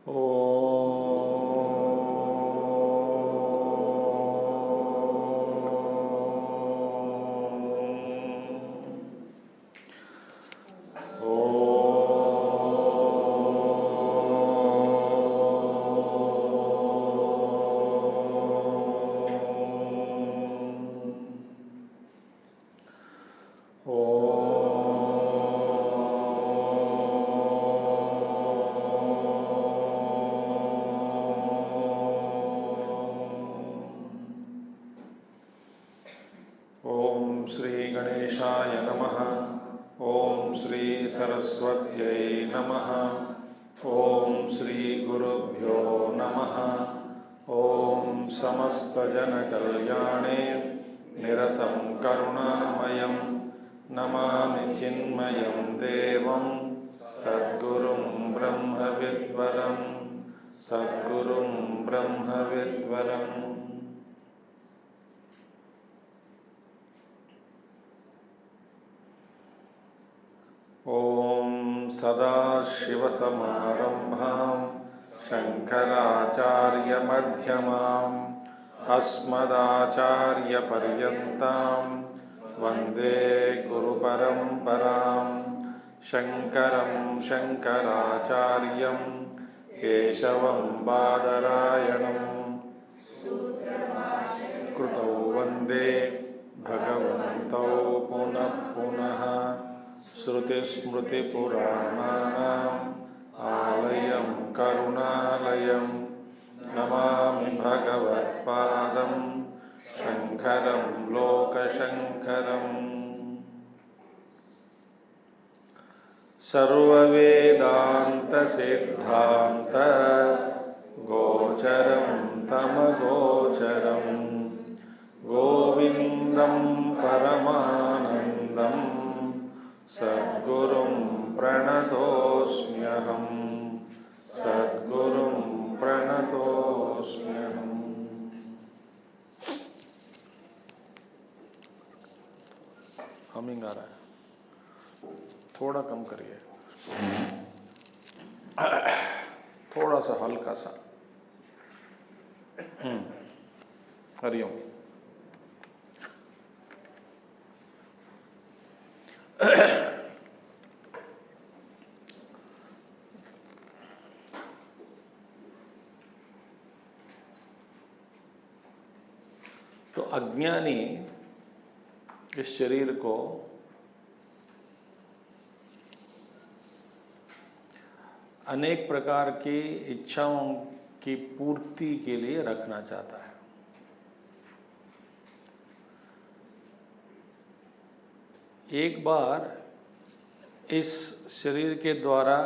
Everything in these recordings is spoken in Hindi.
ओम श्री गणेशाय नमः। ओम श्री सरस्वत्यै नमः। ओम श्री गुरुभ्यो नमः। ओम समस्तजनकल्याणे निरतं करुणामयं नमामि चिन्मयं देवं सद्गुरुं ब्रह्मविद्वरं सद्गुरुं ब्रह्मविद्वरम्। ओम सदाशिवसमारम्भां शङ्कराचार्यमध्यमाम् अस्मदाचार्यपर्यन्तां वन्दे गुरुपरम्परां। शङ्करं शङ्कराचार्यं केशवं बादरायणं कृतौ वन्दे भगवन्तौ पुनः पुनः। श्रुतिस्मृतिपुराणानाम् आलयं करुणालयं नमामि भगवत्पादं शङ्करं लोकशङ्करम्। सर्ववेदान्तसिद्धान्त गोचरं तमगोचरं गोविन्दं परमानन्दं सद्गुरुं प्रणतोऽस्म्यहं सद्गुरुं प्रणतोऽस्म्यहम्। हमिंग आ रहा है, थोड़ा कम करिए, थोड़ा सा हल्का सा। हरिओम। तो अज्ञानी इस शरीर को अनेक प्रकार की इच्छाओं की पूर्ति के लिए रखना चाहता है। एक बार इस शरीर के द्वारा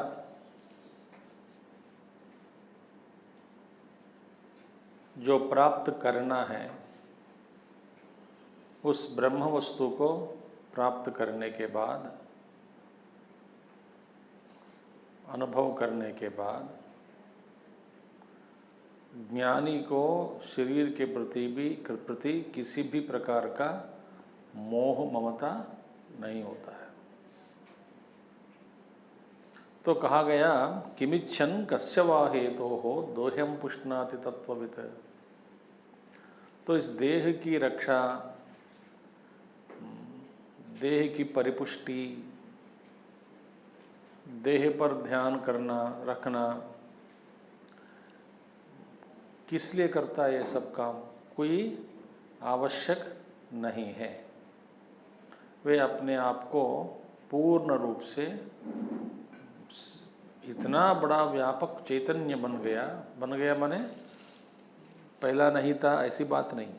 जो प्राप्त करना है, उस ब्रह्म वस्तु को प्राप्त करने के बाद, अनुभव करने के बाद, ज्ञानी को शरीर के प्रति किसी भी प्रकार का मोह ममता नहीं होता है। तो कहा गया किमिच्छन् कस्य वा हेतोः दोह्यं पुष्णाति तत्त्ववित्। तो इस देह की रक्षा, देह की परिपुष्टि, देह पर ध्यान करना रखना किस लिए करता है? ये सब काम कोई आवश्यक नहीं है। वे अपने आप को पूर्ण रूप से इतना बड़ा व्यापक चैतन्य बन गया माने पहला नहीं था ऐसी बात नहीं,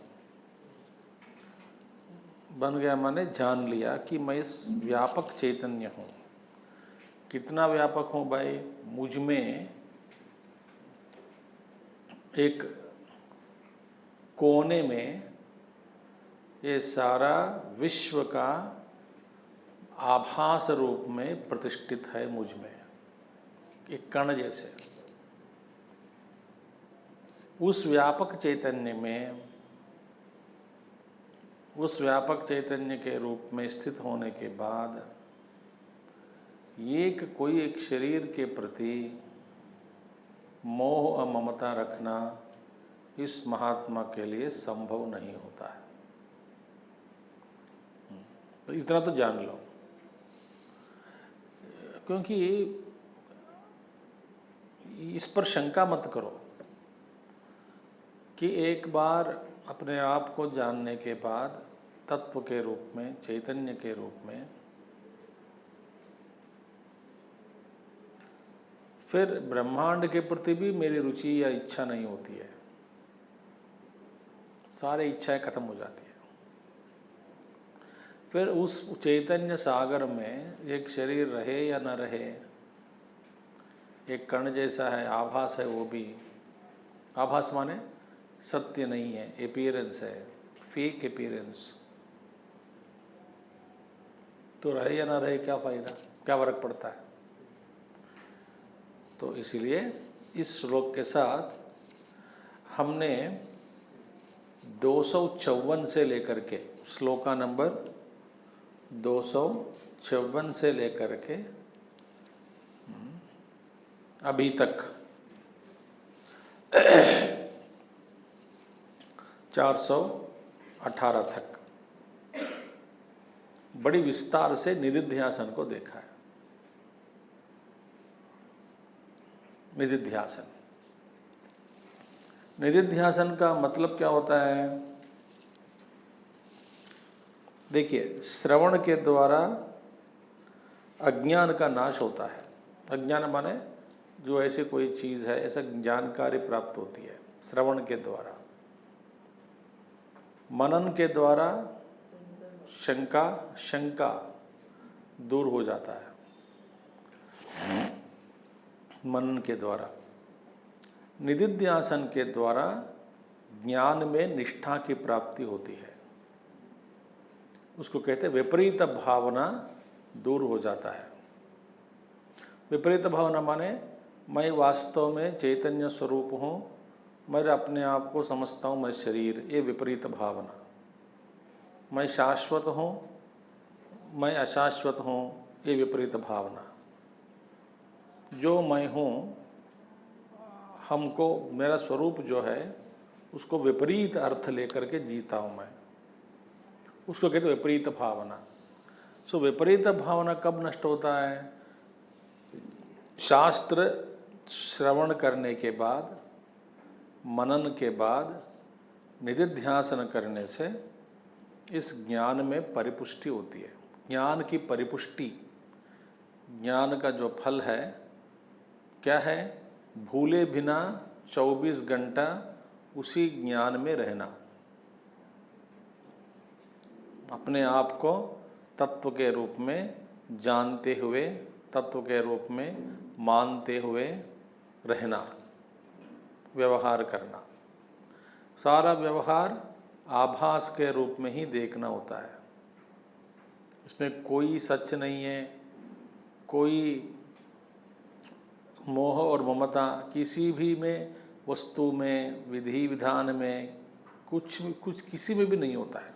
बन गया माने जान लिया कि मैं इस व्यापक चैतन्य हूँ। कितना व्यापक हूँ भाई? मुझ में एक कोने में ये सारा विश्व का आभास रूप में प्रतिष्ठित है, मुझ में एक कण जैसे। उस व्यापक चैतन्य में, उस व्यापक चैतन्य के रूप में स्थित होने के बाद कोई एक शरीर के प्रति मोह और ममता रखना इस महात्मा के लिए संभव नहीं होता है। तो इतना तो जान लो, क्योंकि इस पर शंका मत करो कि एक बार अपने आप को जानने के बाद तत्व के रूप में, चैतन्य के रूप में, फिर ब्रह्मांड के प्रति भी मेरी रुचि या इच्छा नहीं होती है, सारी इच्छाएं खत्म हो जाती है। फिर उस चैतन्य सागर में एक शरीर रहे या न रहे, एक कण जैसा है, आभास है, वो भी आभास माने सत्य नहीं है, एपियरेंस है, फेक एपियरेंस। तो रहे या ना रहे क्या फायदा, क्या फर्क पड़ता है। तो इसीलिए इस श्लोक के साथ हमने 254 से लेकर के, श्लोका नंबर 254 से लेकर के अभी तक 418 तक बड़ी विस्तार से निदिध्यासन को देखा है। निदिध्यासन, निदिध्यासन का मतलब क्या होता है? देखिए, श्रवण के द्वारा अज्ञान का नाश होता है। अज्ञान माने जो ऐसे कोई चीज़ है, ऐसा जानकारी प्राप्त होती है श्रवण के द्वारा। मनन के द्वारा शंका दूर हो जाता है, मनन के द्वारा। निदिध्यासन के द्वारा ज्ञान में निष्ठा की प्राप्ति होती है, उसको कहते हैं विपरीत भावना दूर हो जाता है। विपरीत भावना माने मैं वास्तव में चैतन्य स्वरूप हूँ, मैं अपने आप को समझता हूँ मैं शरीर, ये विपरीत भावना। मैं शाश्वत हूँ, मैं अशाश्वत हूँ, ये विपरीत भावना। जो मैं हूँ, हमको मेरा स्वरूप जो है उसको विपरीत अर्थ लेकर के जीता हूँ मैं, उसको कहते हैं विपरीत भावना। सो विपरीत भावना कब नष्ट होता है? शास्त्र श्रवण करने के बाद, मनन के बाद, निदिध्यासन करने से इस ज्ञान में परिपुष्टि होती है। ज्ञान की परिपुष्टि, ज्ञान का जो फल है क्या है? भूले बिना 24 घंटा उसी ज्ञान में रहना, अपने आप को तत्व के रूप में जानते हुए, तत्व के रूप में मानते हुए रहना, व्यवहार करना। सारा व्यवहार आभास के रूप में ही देखना होता है, इसमें कोई सच नहीं है, कोई मोह और ममता किसी भी में, वस्तु में, विधि विधान में, कुछ किसी में भी नहीं होता है।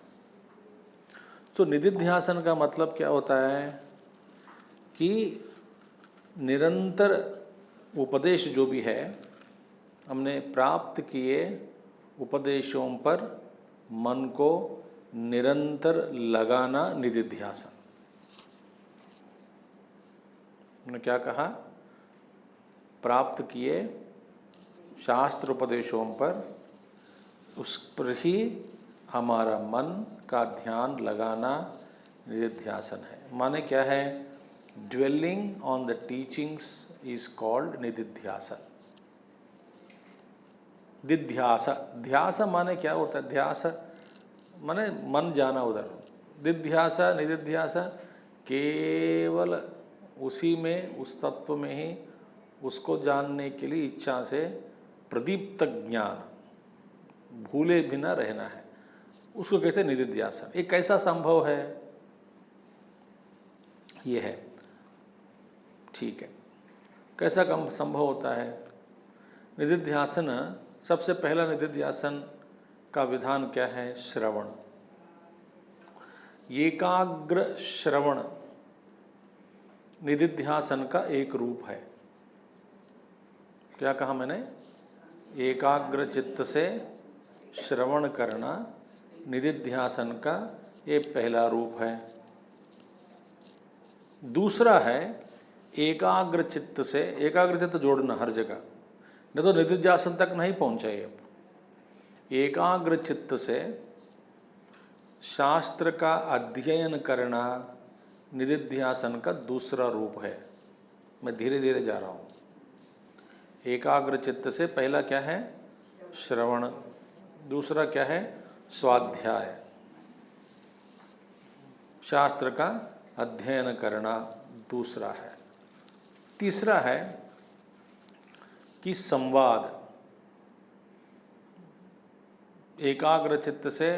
तो निदिध्यासन का मतलब क्या होता है कि निरंतर उपदेश जो भी है, हमने प्राप्त किए उपदेशों पर मन को निरंतर लगाना, निदिध्यासन। हमने क्या कहा? प्राप्त किए शास्त्र उपदेशों पर, उस पर ही हमारा मन का ध्यान लगाना निदिध्यासन है। माने क्या है? Dwelling on the teachings is called nididhyasana. दिध्यास, ध्यास माने क्या होता है? ध्यास माने मन जाना उधर। दिध्यास, निदिध्यास केवल उसी में, उस तत्व में ही उसको जानने के लिए इच्छा से प्रदीप्त ज्ञान, भूले बिना रहना है, उसको कहते हैं निदिध्यासन। ये कैसा संभव है? ये है, ठीक है। कैसा कम संभव होता है? निदिध्यासन, सबसे पहला निदिध्यासन का विधान क्या है? श्रवण। एकाग्र श्रवण निदिध्यासन का एक रूप है। क्या कहा मैंने? एकाग्र चित्त से श्रवण करना निधिध्यासन का ये पहला रूप है। दूसरा है एकाग्र चित्त से, एकाग्र चित्त जोड़ना हर जगह, नहीं तो निधिध्यासन तक नहीं पहुंचे आप। एकाग्र चित्त से शास्त्र का अध्ययन करना निधिध्यासन का दूसरा रूप है। मैं धीरे धीरे जा रहा हूँ। एकाग्र चित्त से पहला क्या है? श्रवण। दूसरा क्या है? स्वाध्याय, शास्त्र का अध्ययन करना दूसरा है। तीसरा है कि संवाद। एकाग्र चित्त से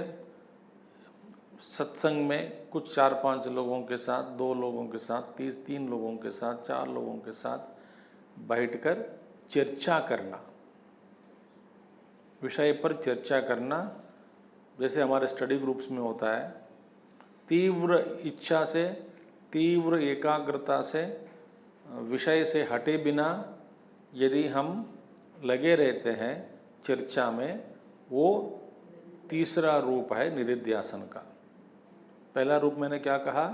सत्संग में कुछ 4-5 लोगों के साथ, 2 लोगों के साथ, 3 लोगों के साथ, 4 लोगों के साथ बैठकर चर्चा करना, विषय पर चर्चा करना, जैसे हमारे स्टडी ग्रुप्स में होता है। तीव्र इच्छा से, तीव्र एकाग्रता से, विषय से हटे बिना यदि हम लगे रहते हैं चर्चा में, वो तीसरा रूप है निधिध्यासन का। पहला रूप मैंने क्या कहा?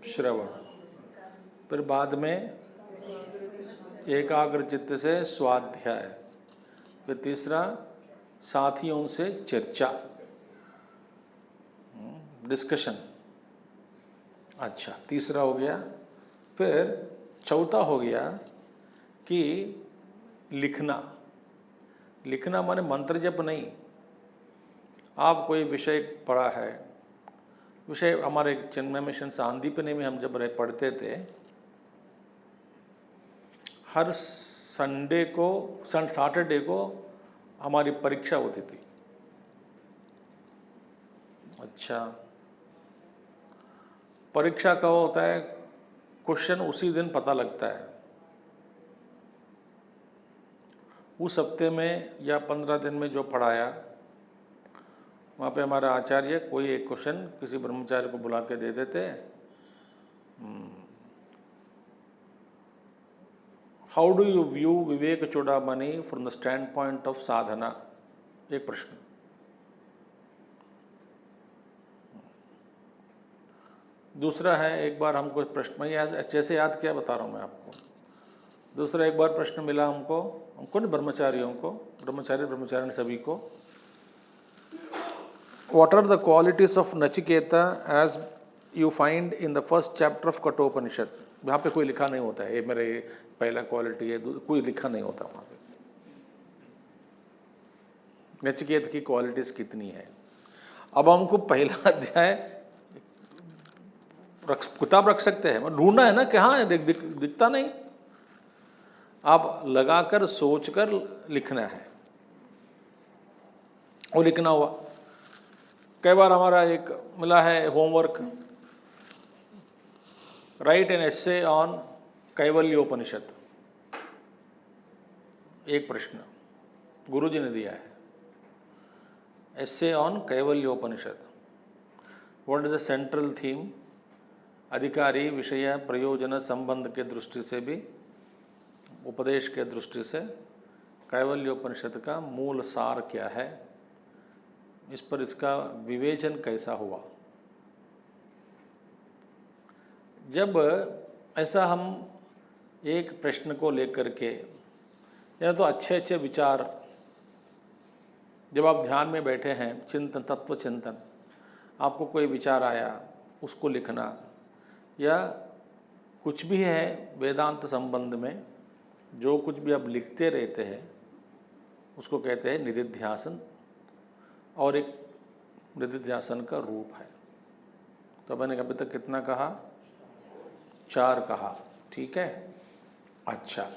श्रवण। फिर बाद में एकाग्र चित्त से स्वाध्याय। फिर तीसरा साथियों से चर्चा, डिस्कशन। अच्छा, तीसरा हो गया। फिर चौथा हो गया कि लिखना। लिखना माने मंत्र जप नहीं। आप कोई विषय पढ़ा है, विषय हमारे चिन्मय मिशन सांदीपनि में हम जब पढ़ते थे, हर संडे को, सैटरडे को हमारी परीक्षा होती थी। अच्छा, परीक्षा कब होता है? क्वेश्चन उसी दिन पता लगता है। उस हफ्ते में या 15 दिन में जो पढ़ाया, वहाँ पे हमारा आचार्य कोई एक क्वेश्चन किसी ब्रह्मचारी को बुला के दे देते। How do you view Vivekachudamani from the standpoint of sadhana? एक प्रश्न। दूसरा है, एक बार हमको प्रश्न, मैं अच्छे से याद किया बता रहा हूँ मैं आपको। दूसरा एक बार प्रश्न मिला हमको नहीं, ब्रह्मचारियों को, ब्रह्मचारी सभी को, what are the qualities of Nachiketa as you find in the first chapter of Kathopanishad? वहाँ पे कोई लिखा नहीं होता है ये मेरे पहला क्वालिटी है, कोई लिखा नहीं होता वहाँ पे नचिकेत की क्वालिटीज कितनी है। अब हमको पहला अध्याय किताब रख सकते हैं, ढूंढना है ना, कहाँ है, दिखता नहीं। आप लगाकर सोचकर लिखना है, वो लिखना हुआ। कई बार हमारा एक मिला है homework, write an essay on Kaivalyopanishad. एक प्रश्न गुरुजी ने दिया है, essay on Kaivalyopanishad. What is the central theme? अधिकारी, विषय, प्रयोजन, संबंध के दृष्टि से भी, उपदेश के दृष्टि से कैवल्योपनिषद का मूल सार क्या है, इस पर इसका विवेचन कैसा हुआ। जब ऐसा हम एक प्रश्न को लेकर के, या तो अच्छे विचार, जब आप ध्यान में बैठे हैं, चिंतन, तत्व चिंतन, आपको कोई विचार आया, उसको लिखना, या कुछ भी है वेदांत संबंध में जो कुछ भी आप लिखते रहते हैं, उसको कहते हैं निधिध्यासन, और एक निधिध्यासन का रूप है। तो मैंने अभी तक कितना कहा? 4 कहा, ठीक है। अच्छा,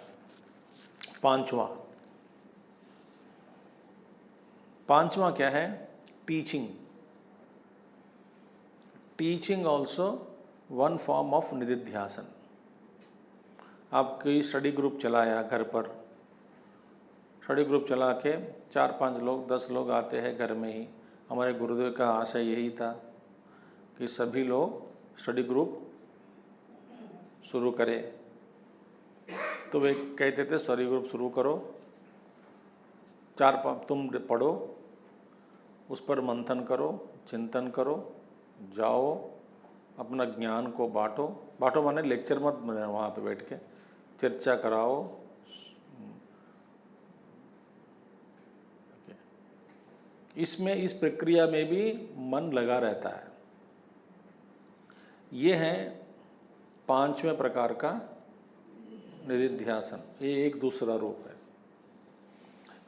पांचवा क्या है? Teaching. Teaching also one form of nididhyasana. आप कोई स्टडी ग्रुप चलाया घर पर, स्टडी ग्रुप चला के 4-5 लोग, 10 लोग आते हैं घर में ही। हमारे गुरुदेव का आशय यही था कि सभी लोग स्टडी ग्रुप शुरू करें। तो वे कहते थे स्वरी ग्रुप शुरू करो, 4 तुम पढ़ो, उस पर मंथन करो, चिंतन करो, जाओ, अपना ज्ञान को बांटो। बांटो माने लेक्चर मत बने वहाँ पे बैठ के, चर्चा कराओ। इसमें इस प्रक्रिया में भी मन लगा रहता है। ये है 5वें प्रकार का निदिध्यासन। ये एक दूसरा रूप है।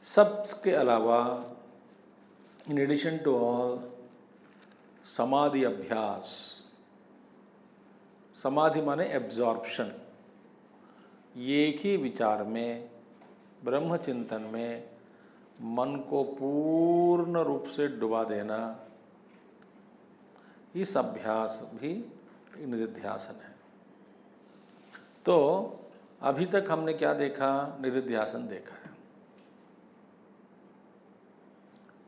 सबके अलावा इन एडिशन टू ऑल समाधि अभ्यास, समाधि माने एब्जॉर्प्शन, एक ही विचार में, ब्रह्म चिंतन में मन को पूर्ण रूप से डुबा देना, इस अभ्यास भी निदिध्यासन है। तो अभी तक हमने क्या देखा? निदिध्यासन देखा है।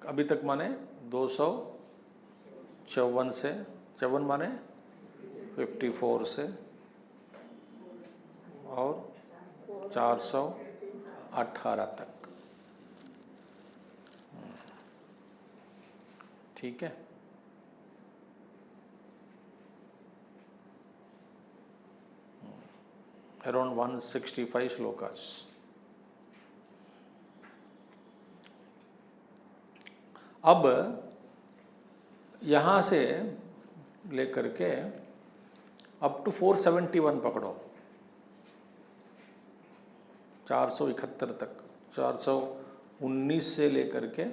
अभी तक माने 254 से, 54 माने 54 से और 418 तक। ठीक है। अराउंड 165 श्लोकास। अब यहाँ से लेकर के अप टू 471 पकड़ो, 471 तक, 419 से लेकर के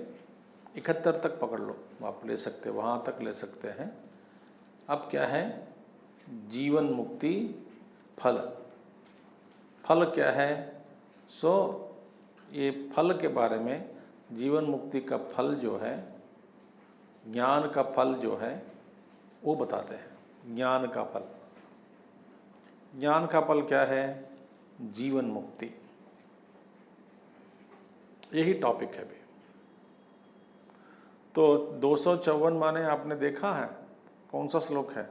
71 तक पकड़ लो, आप ले सकते, वहाँ तक ले सकते हैं। अब क्या है? जीवन मुक्ति फल। फल क्या है? ये फल के बारे में, जीवन मुक्ति का फल जो है, ज्ञान का फल जो है, वो बताते हैं। ज्ञान का फल, ज्ञान का फल क्या है? जीवन मुक्ति। यही टॉपिक है अभी। तो 254 माने आपने देखा है कौन सा श्लोक है?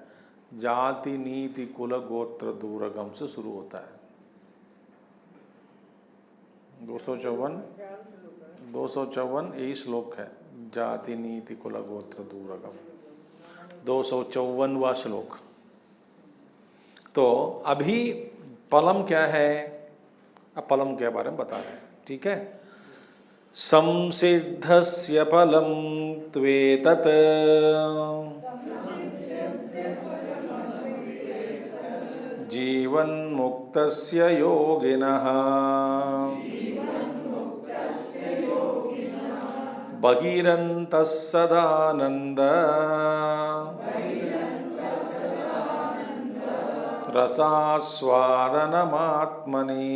जाति नीति कुल गोत्र दूरगम से शुरू होता है। 254 यही श्लोक है, जाति नीति कुल गोत्र दूरगम, 254वां श्लोक। तो अभी फलम क्या है? अब फलम के बारे में बता रहे हैं। ठीक है। संसिद्धस्य फलम त्वेतत् जीवन मुक्तस्य योगिनः बहिरन्तः सदानन्द रसास्वादनमात्मनि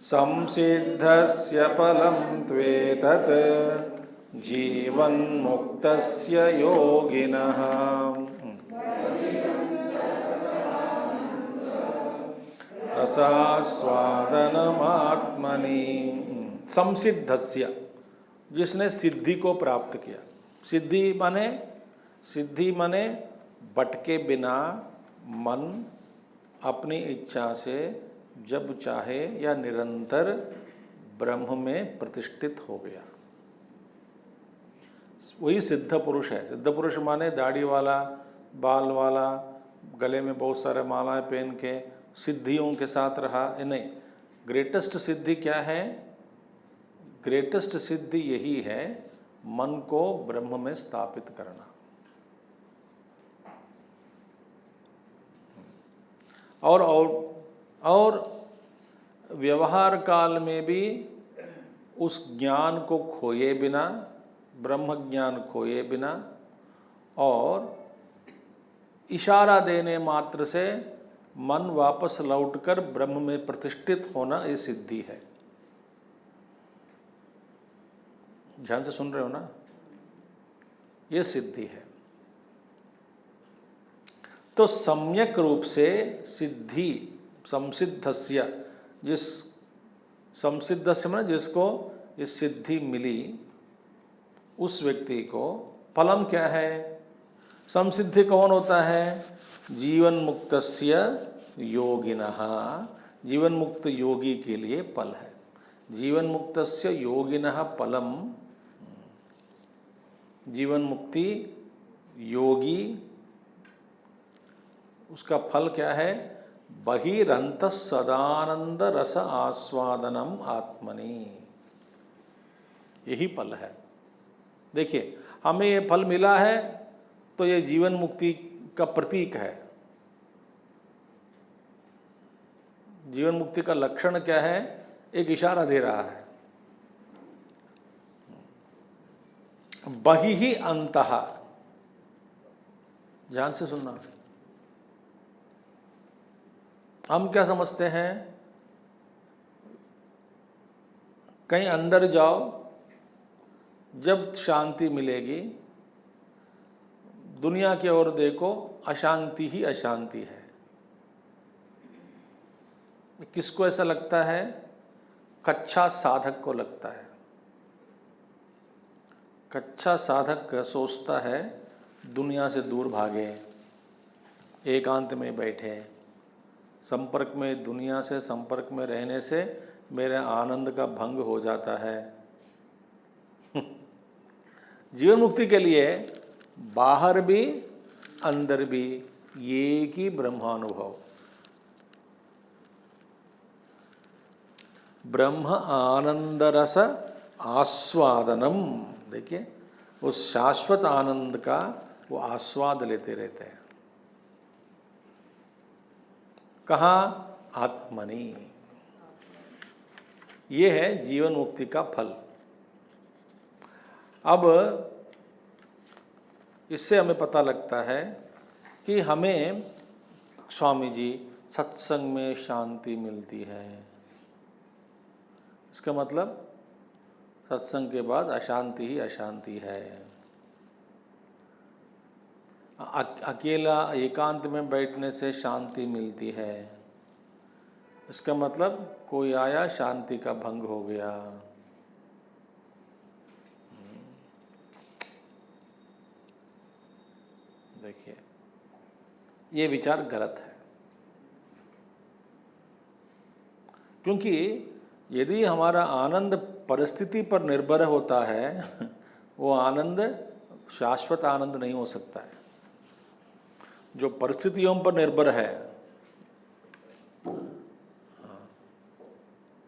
संसिद्धस्य फलं त्वेतत् जीवन्मुक्तस्य योगिनः। रसास्वादनमात्मनि। संसिद्धस्य, जिसने सिद्धि को प्राप्त किया। सिद्धि माने भटके बिना मन अपनी इच्छा से जब चाहे या निरंतर ब्रह्म में प्रतिष्ठित हो गया, वही सिद्ध पुरुष है। सिद्ध पुरुष माने दाढ़ी वाला, बाल वाला, गले में बहुत सारे मालाएं पहन के सिद्धियों के साथ रहा, नहीं। ग्रेटेस्ट सिद्धि क्या है? ग्रेटेस्ट सिद्धि यही है, मन को ब्रह्म में स्थापित करना। और व्यवहार काल में भी उस ज्ञान को खोए बिना, ब्रह्म ज्ञान खोए बिना, और इशारा देने मात्र से मन वापस लौटकर ब्रह्म में प्रतिष्ठित होना, ये सिद्धि है। ध्यान से सुन रहे हो ना? ये सिद्धि है। तो सम्यक रूप से सिद्धि, संसिद्धस्य, जिस संसिद्धस्य में जिसको ये सिद्धि मिली, उस व्यक्ति को फलम क्या है? संसिद्धि कौन होता है? जीवन मुक्तस्य योगिनः, जीवन मुक्त योगी के लिए फल है। जीवन मुक्तस्य योगिनः फलम, जीवन मुक्ति योगी उसका फल क्या है? बहिरंत सदानंद रस आस्वादनम आत्मनि, यही फल है। देखिए, हमें ये फल मिला है तो ये जीवन मुक्ति का प्रतीक है। जीवन मुक्ति का लक्षण क्या है? एक इशारा दे रहा है। बहिहि अंतः, ध्यान से सुनना। हम क्या समझते हैं? कहीं अंदर जाओ, जब शांति मिलेगी, दुनिया की ओर देखो, अशांति ही अशांति है। किसको ऐसा लगता है? कच्चा साधक को लगता है। कच्चा साधक सोचता है दुनिया से दूर भागे, एकांत में बैठे। संपर्क में, दुनिया से संपर्क में रहने से मेरे आनंद का भंग हो जाता है। जीवन मुक्ति के लिए बाहर भी अंदर भी एक ही ब्रह्मानुभव, ब्रह्म आनंद रस आस्वादनम। देखिए, उस शाश्वत आनंद का वो आस्वाद लेते रहते हैं। कहाँ? आत्मनि। ये है जीवन मुक्ति का फल। अब इससे हमें पता लगता है कि हमें, स्वामी जी, सत्संग में शांति मिलती है। इसका मतलब सत्संग के बाद अशांति ही अशांति है। अकेला एकांत में बैठने से शांति मिलती है। इसका मतलब कोई आया, शांति का भंग हो गया। देखिए, ये विचार गलत है। क्योंकि यदि हमारा आनंद परिस्थिति पर निर्भर होता है, वो आनंद शाश्वत आनंद नहीं हो सकता है। जो परिस्थितियों पर निर्भर है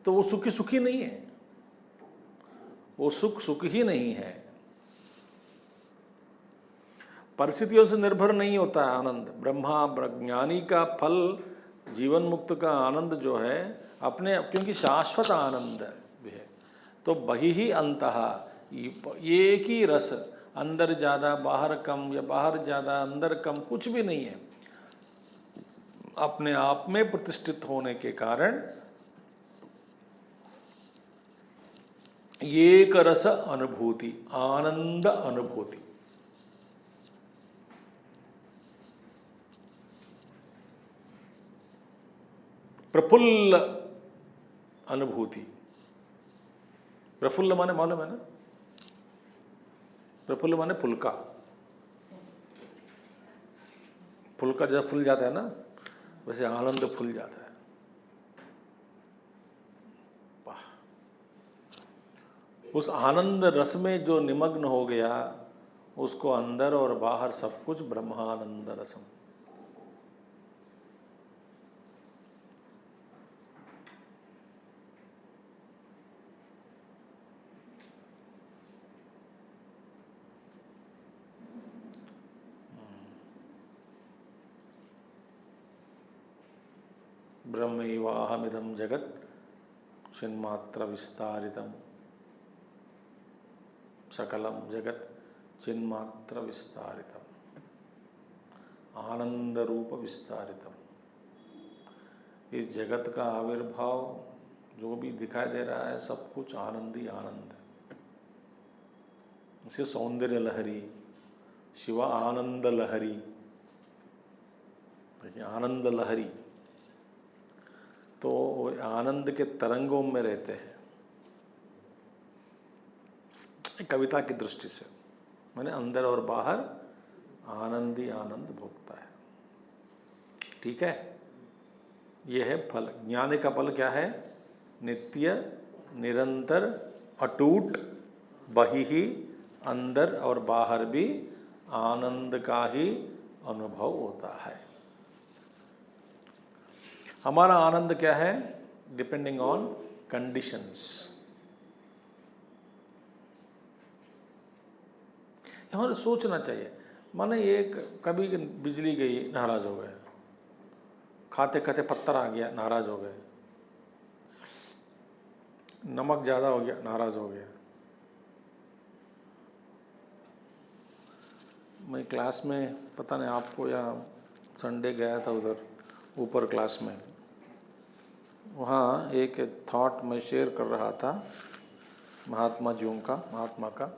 तो वो सुखी सुखी नहीं है, वो सुख सुख ही नहीं है। परिस्थितियों से निर्भर नहीं होता है आनंद। ब्रह्मा ज्ञानी का फल, जीवन मुक्त का आनंद जो है अपने, क्योंकि शाश्वत आनंद भी है। तो बहि ही अंतः, एक ही रस, अंदर ज़्यादा बाहर कम या बाहर ज़्यादा अंदर कम कुछ भी नहीं है। अपने आप में प्रतिष्ठित होने के कारण एक रस अनुभूति, आनंद अनुभूति। प्रफुल्ल अनुभूति। प्रफुल्ल माने मालूम है ना? प्रफुल्ल माने फुल्का। फुल्का जब फूल जाता है ना, वैसे आनंद फूल जाता है। वाह! उस आनंद रस में जो निमग्न हो गया, उसको अंदर और बाहर सब कुछ ब्रह्मानंद रसम। ब्रह्मैवाहमिदं जगत् चिन्मात्र विस्तारितम्, सकलं जगत् चिन्मात्र विस्तारितम्, आनंद रूप विस्तारितम्। इस जगत का आविर्भाव जो भी दिखाई दे रहा है, सब कुछ आनंद ही आनंद है। इसे सौंदर्य लहरी, शिवा आनंद लहरी। देखिए, आनंद लहरी तो आनंद के तरंगों में रहते हैं। कविता की दृष्टि से मैंने अंदर और बाहर आनंदी आनंद भोगता है। ठीक है, यह है फल। ज्ञान का फल क्या है? नित्य, निरंतर, अटूट, बहिः अंदर और बाहर भी आनंद का ही अनुभव होता है। हमारा आनंद क्या है? Depending on conditions. हमें सोचना चाहिए। माने एक कभी बिजली गई, नाराज हो गए, खाते खाते पत्थर आ गया, नाराज हो गए, नमक ज़्यादा हो गया, नाराज हो गया। मैं क्लास में, पता नहीं आपको, या संडे गया था उधर ऊपर क्लास में, वहाँ एक थॉट मैं शेयर कर रहा था महात्मा का।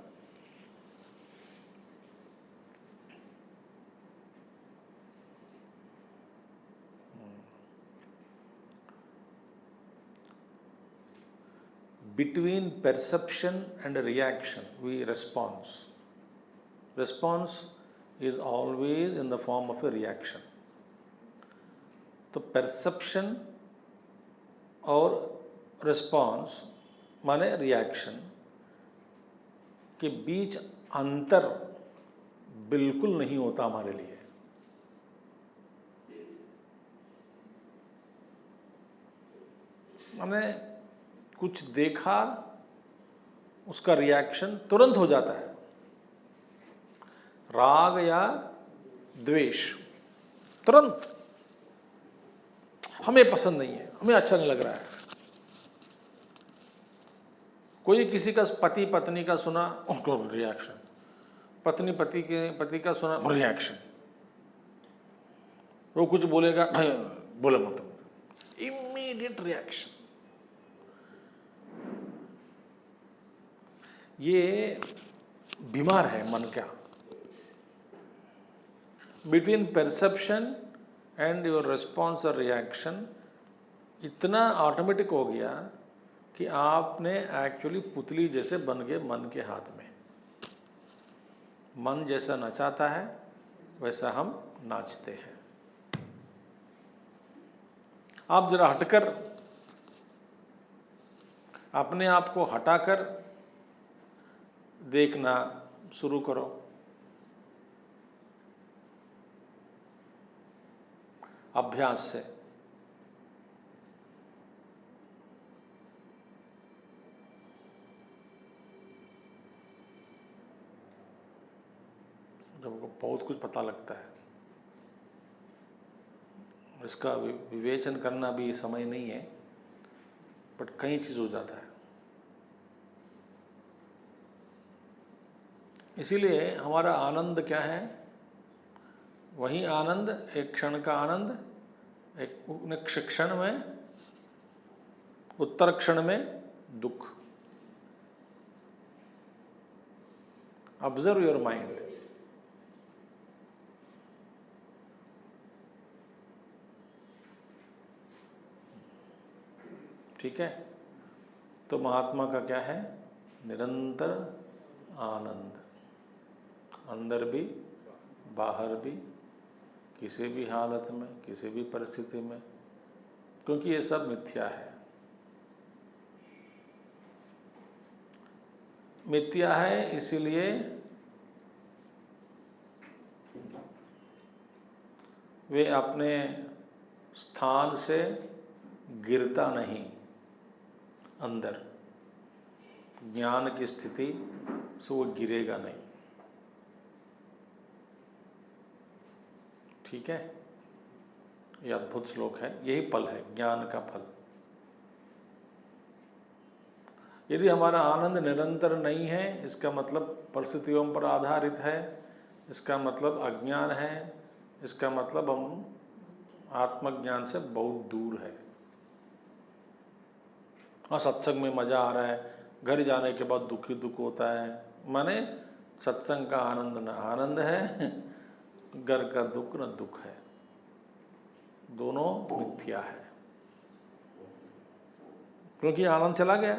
Between perception and reaction, we response. Response is always in the form of a reaction. तो perception और response माने reaction के बीच अंतर बिल्कुल नहीं होता हमारे लिए। माने कुछ देखा, उसका रिएक्शन तुरंत हो जाता है। राग या द्वेष तुरंत, हमें पसंद नहीं है, हमें अच्छा नहीं लग रहा है। कोई किसी का पति पत्नी का सुना, उनको रिएक्शन, पत्नी पति का सुना, रिएक्शन। वो कुछ बोलेगा, बोले मत, इमीडिएट रिएक्शन। ये बीमार है मन का। Between perception and your response और रिएक्शन इतना ऑटोमेटिक हो गया कि आपने एक्चुअली पुतली जैसे बन गए मन के हाथ में। मन जैसा नचाता है वैसा हम नाचते हैं। आप जरा हटकर, अपने आप को हटाकर देखना शुरू करो। अभ्यास से जब बहुत कुछ पता लगता है, इसका विवेचन करना भी समय नहीं है, बट कई चीज हो जाता है। इसीलिए हमारा आनंद क्या है? वही आनंद, एक क्षण का आनंद, एक क्षण में, उत्तर क्षण में दुख। Observe your mind. ठीक है, तो महात्मा का क्या है? निरंतर आनंद, अंदर भी बाहर भी, किसी भी हालत में, किसी भी परिस्थिति में, क्योंकि ये सब मिथ्या है। मिथ्या है इसीलिए वे अपने स्थान से गिरता नहीं। अंदर ज्ञान की स्थिति से वो गिरेगा नहीं। ठीक है, ये अद्भुत श्लोक है। यही फल है, ज्ञान का फल। यदि हमारा आनंद निरंतर नहीं है, इसका मतलब परिस्थितियों पर आधारित है, इसका मतलब अज्ञान है, इसका मतलब हम आत्मज्ञान से बहुत दूर है। हाँ, सत्संग में मजा आ रहा है, घर जाने के बाद दुखी दुख होता है। माने सत्संग का आनंद न आनंद है, घर का दुख न दुख है, दोनों मिथ्या है, क्योंकि आनंद चला गया।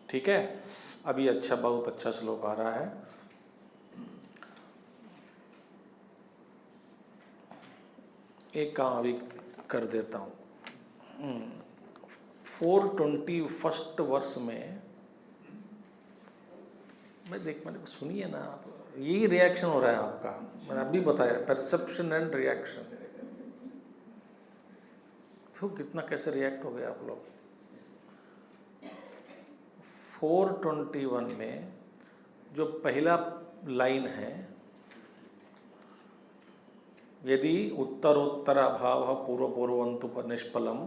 ठीक है, अभी अच्छा, बहुत अच्छा श्लोक आ रहा है। एक काम अभी कर देता हूँ। 421 वर्ष में मैंने सुनिए ना आप, यही रिएक्शन हो रहा है आपका। मैंने अभी बताया परसेप्शन एंड रिएक्शन। तो कितना कैसे रिएक्ट हो गए आप लोग। 421 में जो पहला लाइन है, यदि उत्तरोत्तराभावः पूर्वपूर्वन्तु निष्फलम,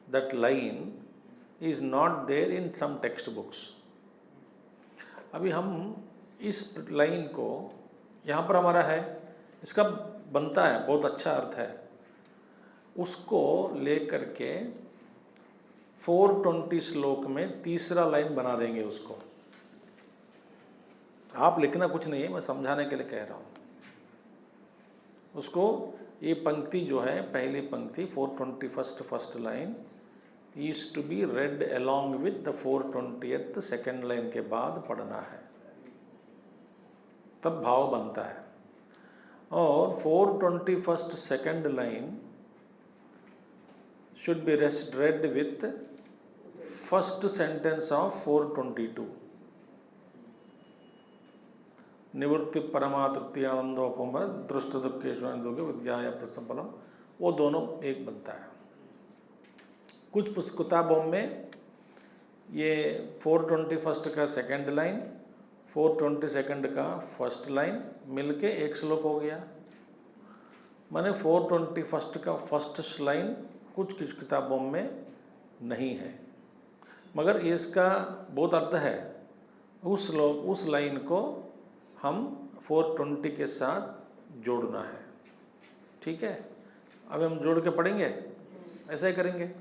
that line is not there in some textbooks. अभी हम इस लाइन को यहाँ पर हमारा है, इसका बनता है, बहुत अच्छा अर्थ है, उसको लेकर के 420 श्लोक में तीसरा लाइन बना देंगे उसको। आप लिखना कुछ नहीं है, मैं समझाने के लिए कह रहा हूँ उसको। ये पंक्ति जो है, पहली पंक्ति 421 first line is to be read along with the 420th second line के बाद पढ़ना है, तब भाव बनता है। और 421 second line should be read with first sentence of 422। निवृत्ति परमा तृप्ति आनंदोपम दृष्ट दुखेश्वर विद्याया प्रसफलम, वो दोनों एक बनता है। कुछ किताबों में ये 421 का सेकेंड लाइन, 422 का फर्स्ट लाइन मिलके एक श्लोक हो गया। माने 421 का फर्स्ट लाइन कुछ किताबों में नहीं है, मगर इसका बहुत अर्थ है। उस लाइन को हम 420 के साथ जोड़ना है, ठीक है। अब हम जोड़ के पढ़ेंगे, ऐसा ही करेंगे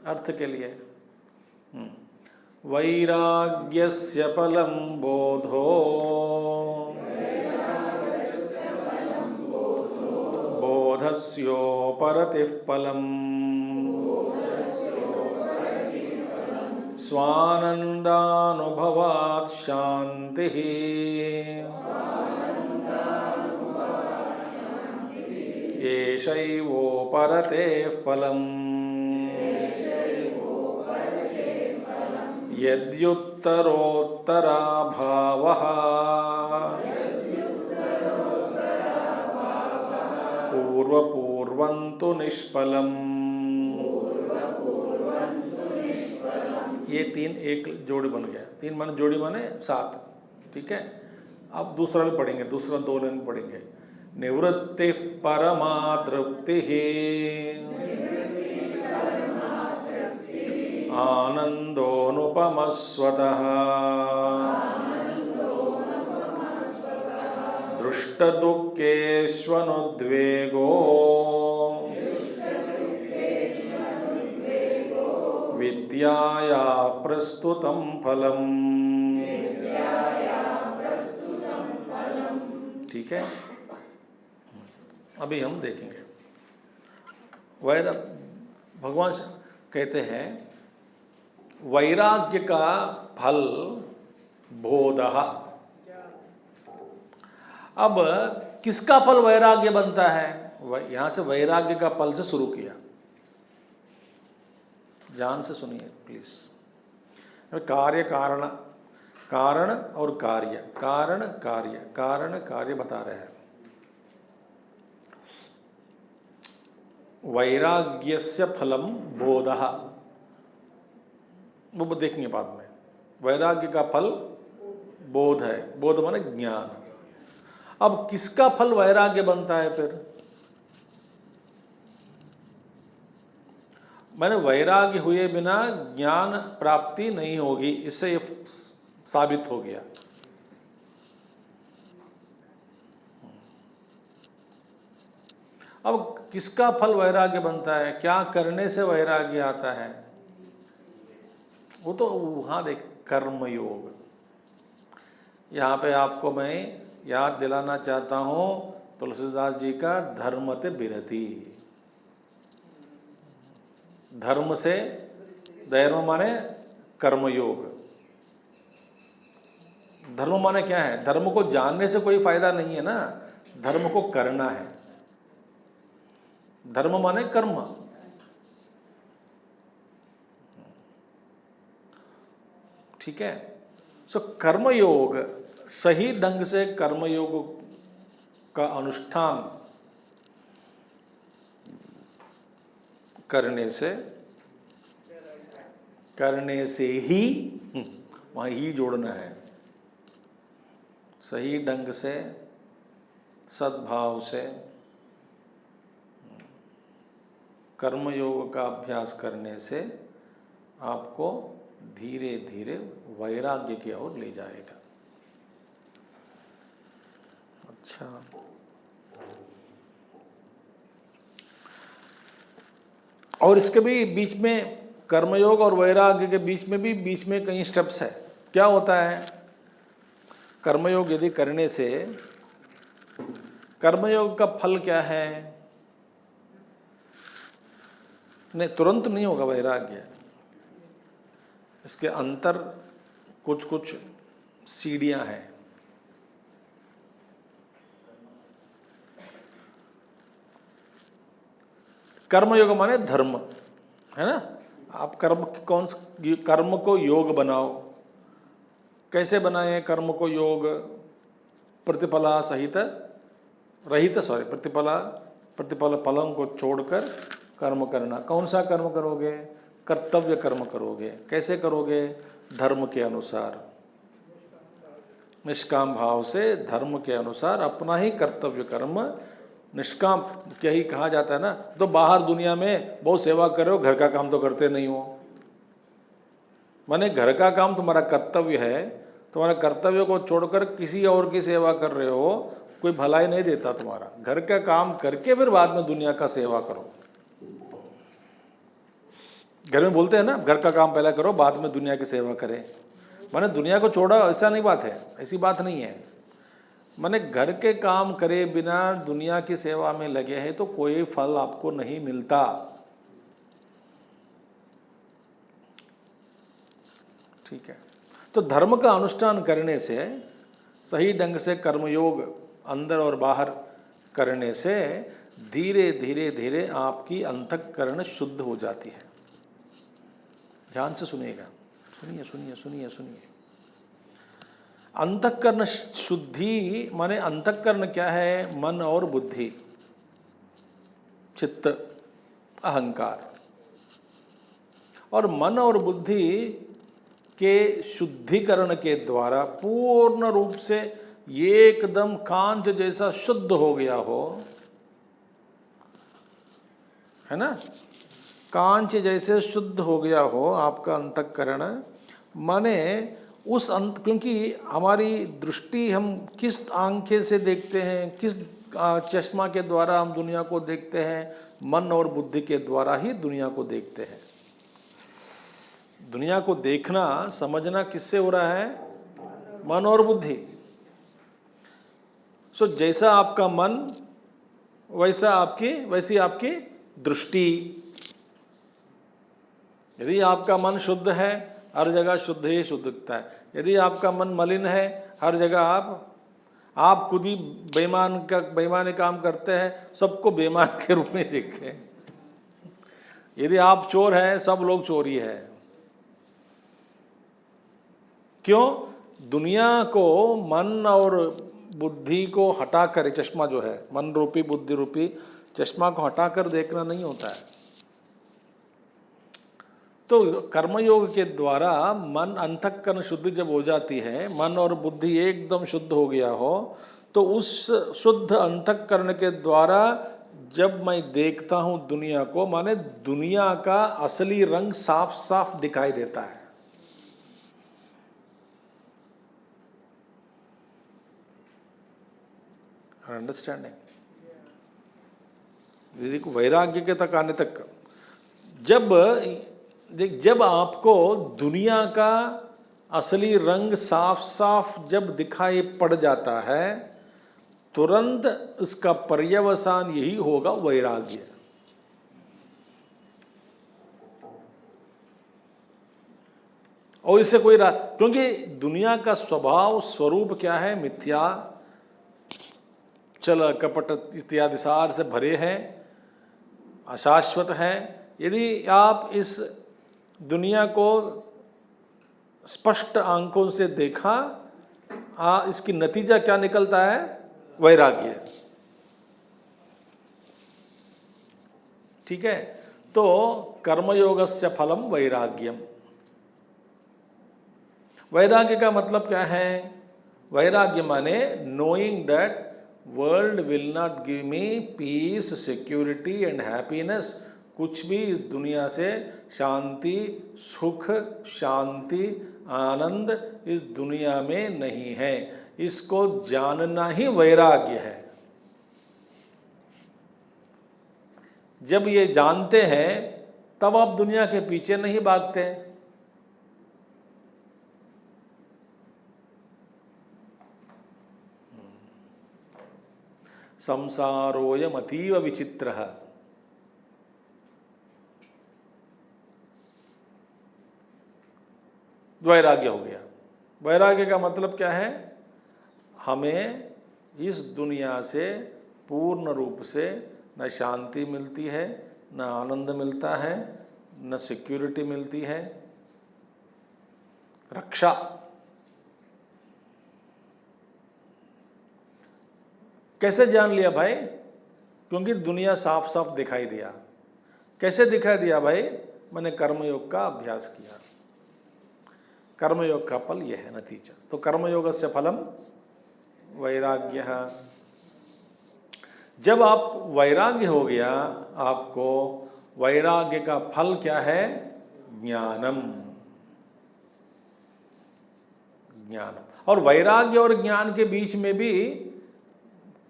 अर्थ के लिए। वैराग्यस्य फलं बोधो बोधस्योपरतिः फलम् स्वानन्दानुभवात् शान्तिः एषैवोपरतेः फलम् यद्युत्तरोत्तराभावः पूर्वपूर्वन्तु निष्फलम्। ये तीन एक जोड़ी बन गया। तीन माने जोड़ी माने 7, ठीक है। अब दूसरा भी पढ़ेंगे, दूसरा 2 लाइन पढ़ेंगे। निवृत्ति परमा तृप्तिः आनंदोनुपमस्वतः दृष्टदुःखेष्वनुद्वेगो विद्याया प्रस्तुतं फलम्। ठीक है, अभी हम देखेंगे। भगवान कहते हैं वैराग्य का फल बोधः। अब किसका फल वैराग्य बनता है? यहां से वैराग्य का फल से शुरू किया, ध्यान से सुनिए प्लीज। कार्य कारण, कारण और कार्य, कारण कार्य, कारण कार्य बता रहे हैं। वैराग्यस्य फलम बोधः, वो देखेंगे बाद में। वैराग्य का फल बोध है, बोध माने ज्ञान। अब किसका फल वैराग्य बनता है फिर? मैंने वैराग्य हुए बिना ज्ञान प्राप्ति नहीं होगी, इससे ये साबित हो गया। अब किसका फल वैराग्य बनता है? क्या करने से वैराग्य आता है? वो तो वहाँ देख, कर्मयोग। यहाँ पे आपको मैं याद दिलाना चाहता हूँ तुलसीदास जी का धर्मते विरति। धर्म से धर्म माने कर्मयोग, धर्म माने क्या है? धर्म को जानने से कोई फायदा नहीं है ना, धर्म को करना है। धर्म माने कर्म। ठीक है। सो कर्मयोग, सही ढंग से कर्मयोग का अनुष्ठान करने से ही, वहाँ ही जोड़ना है, सही ढंग से सद्भाव से कर्मयोग का अभ्यास करने से आपको धीरे धीरे वैराग्य की ओर ले जाएगा। अच्छा, और इसके भी बीच में, कर्मयोग और वैराग्य के बीच में कई स्टेप्स है। क्या होता है? कर्मयोग यदि करने से, कर्मयोग का फल क्या है? नहीं, तुरंत नहीं होगा वैराग्य, इसके अंतर कुछ सीढ़ियां हैं। कर्मयोग माने धर्म, है ना? आप कर्म को योग बनाओ। कैसे बनाएं कर्म को योग? प्रतिफला सहित रहित, प्रतिफल फलों को छोड़कर कर्म करना। कौन सा कर्म करोगे? कर्तव्य कर्म करोगे। कैसे करोगे? धर्म के अनुसार, निष्काम भाव से धर्म के अनुसार अपना ही कर्तव्य कर्म। निष्काम क्या ही कहा जाता है ना, तो बाहर दुनिया में बहुत सेवा कर रहे हो, घर का काम तो करते नहीं हो। माने घर का काम तुम्हारा कर्तव्य है, तुम्हारा कर्तव्य को छोड़कर किसी और की सेवा कर रहे हो, कोई भलाई नहीं देता तुम्हारा। घर का काम करके फिर बाद में दुनिया का सेवा करो। घर में बोलते हैं ना, घर का काम पहले करो, बाद में दुनिया की सेवा करें। माने दुनिया को छोड़ो, ऐसा नहीं बात है, ऐसी बात नहीं है। माने घर के काम करे बिना दुनिया की सेवा में लगे हैं तो कोई फल आपको नहीं मिलता। ठीक है। तो धर्म का अनुष्ठान करने से, सही ढंग से कर्मयोग अंदर और बाहर करने से धीरे धीरे धीरे आपकी अंतःकरण शुद्ध हो जाती है। ध्यान से सुनिएगा, सुनिए। अंतःकरण शुद्धि माने, अंतःकरण क्या है? मन और बुद्धि, चित्त, अहंकार। और मन और बुद्धि के शुद्धिकरण के द्वारा पूर्ण रूप से एकदम कांच जैसा शुद्ध हो गया हो, है ना? कांच जैसे शुद्ध हो गया हो आपका अंतःकरण। माने क्योंकि हमारी दृष्टि, हम किस आंखें से देखते हैं, किस चश्मा के द्वारा हम दुनिया को देखते हैं? मन और बुद्धि के द्वारा ही दुनिया को देखते हैं। दुनिया को देखना, समझना किससे हो रहा है? मन और बुद्धि। सो जैसा आपका मन वैसी आपकी दृष्टि। यदि आपका मन शुद्ध है, हर जगह शुद्ध ही शुद्ध दिखता है। यदि आपका मन मलिन है, हर जगह आप खुद ही बेईमानी काम करते हैं, सबको बेईमान के रूप में देखते हैं। यदि आप चोर हैं, सब लोग चोरी है। क्यों? दुनिया को मन और बुद्धि को हटाकर, चश्मा जो है, मन रूपी बुद्धि रूपी चश्मा को हटाकर देखना नहीं होता है। तो कर्मयोग के द्वारा मन, अंतःकरण शुद्धि जब हो जाती है, मन और बुद्धि एकदम शुद्ध हो गया हो, तो उस शुद्ध अंतःकरण के द्वारा जब मैं देखता हूँ दुनिया को, माने दुनिया का असली रंग साफ साफ दिखाई देता है। अंडरस्टैंडिंग? देखो, वैराग्य के तक आने तक जब आपको दुनिया का असली रंग साफ साफ जब दिखाई पड़ जाता है, तुरंत इसका पर्यवसान यही होगा, वैराग्य। और इससे क्योंकि दुनिया का स्वभाव स्वरूप क्या है? मिथ्या, चल कपट इत्यादि सार से भरे हैं, अशाश्वत है। यदि आप इस दुनिया को स्पष्ट आंखों से देखा, इसकी नतीजा क्या निकलता है? वैराग्य। ठीक है, तो कर्मयोगस्य फलम वैराग्यम। वैराग्य का मतलब क्या है? वैराग्य माने knowing that world will not give me peace, security and happiness. कुछ भी इस दुनिया से शांति, सुख, शांति, आनंद इस दुनिया में नहीं है। इसको जानना ही वैराग्य है। जब ये जानते हैं तब आप दुनिया के पीछे नहीं भागते। संसारोयम अतीव विचित्रः। वैराग्य हो गया। वैराग्य का मतलब क्या है? हमें इस दुनिया से पूर्ण रूप से न शांति मिलती है, न आनंद मिलता है, न सिक्योरिटी मिलती है, रक्षा। कैसे जान लिया भाई? क्योंकि दुनिया साफ साफ दिखाई दिया। कैसे दिखाई दिया भाई? मैंने कर्मयोग का अभ्यास किया। कर्मयोग का फल यह है, नतीजा। तो कर्मयोगस्य फलम वैराग्य। जब आप वैराग्य हो गया, आपको वैराग्य का फल क्या है? ज्ञानम। ज्ञानम। और वैराग्य और ज्ञान के बीच में भी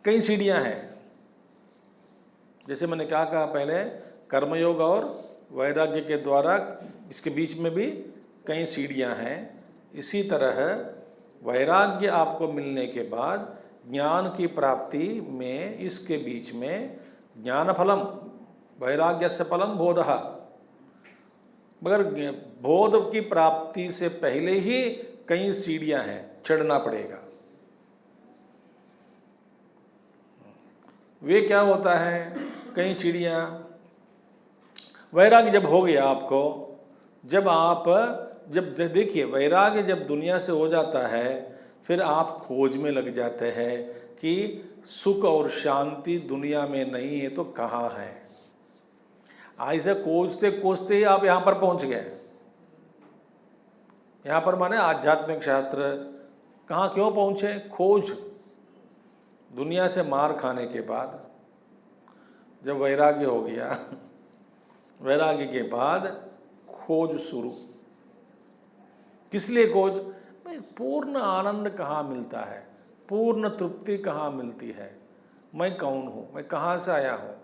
कई सीढ़ियां हैं। जैसे मैंने क्या कहा पहले, कर्मयोग और वैराग्य के द्वारा इसके बीच में भी कई सीढ़ियां हैं। इसी तरह वैराग्य आपको मिलने के बाद ज्ञान की प्राप्ति में इसके बीच में ज्ञान फलम, वैराग्यस्य फलम बोधः। मगर बोध की प्राप्ति से पहले ही कई सीढ़ियां हैं, चढ़ना पड़ेगा। वे क्या होता है? कई सीढ़ियां। वैराग्य जब हो गया आपको, जब देखिए, वैराग्य जब दुनिया से हो जाता है, फिर आप खोज में लग जाते हैं कि सुख और शांति दुनिया में नहीं है तो कहाँ है। ऐसे खोजते खोजते ही आप यहाँ पर पहुँच गए। यहाँ पर माने आध्यात्मिक शास्त्र। कहाँ क्यों पहुँचे? खोज। दुनिया से मार खाने के बाद जब वैराग्य हो गया, वैराग्य के बाद खोज शुरू। किस लिए खोज? भाई पूर्ण आनंद कहाँ मिलता है, पूर्ण तृप्ति कहाँ मिलती है, मैं कौन हूँ, मैं कहाँ से आया हूँ,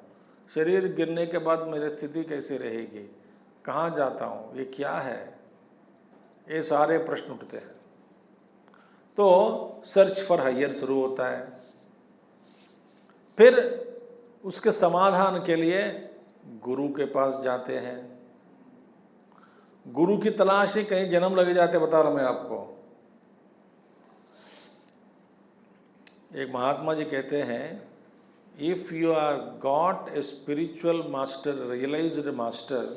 शरीर गिरने के बाद मेरी स्थिति कैसे रहेगी, कहाँ जाता हूँ, ये क्या है, ये सारे प्रश्न उठते हैं। तो सर्च फॉर हायर शुरू होता है। फिर उसके समाधान के लिए गुरु के पास जाते हैं। गुरु की तलाश ही कहीं जन्म लग जाते, बता रहा मैं आपको। एक महात्मा जी कहते हैं, if you are got a spiritual master, realised master,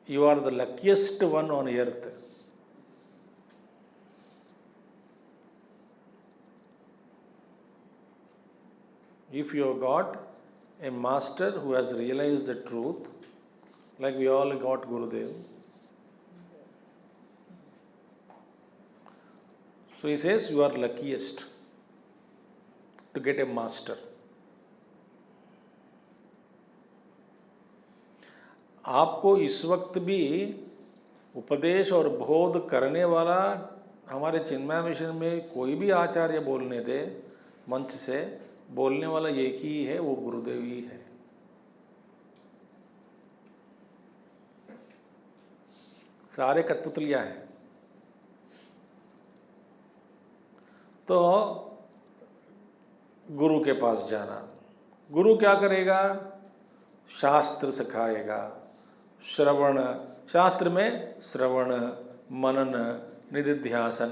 you are the luckiest one on earth. If you have got a master who has realized the truth, like we all got Gurudev, so he says you are luckiest to get a master. आपको इस वक्त भी उपदेश और बोध करने वाला हमारे चिन्मय मिशन में कोई भी आचार्य बोलने दे, मंच से बोलने वाला एक ही है, वो गुरुदेव ही है। सारे कठपुतलियां हैं। तो गुरु के पास जाना। गुरु क्या करेगा? शास्त्र सिखाएगा, श्रवण, शास्त्र में श्रवण, मनन, निधिध्यासन,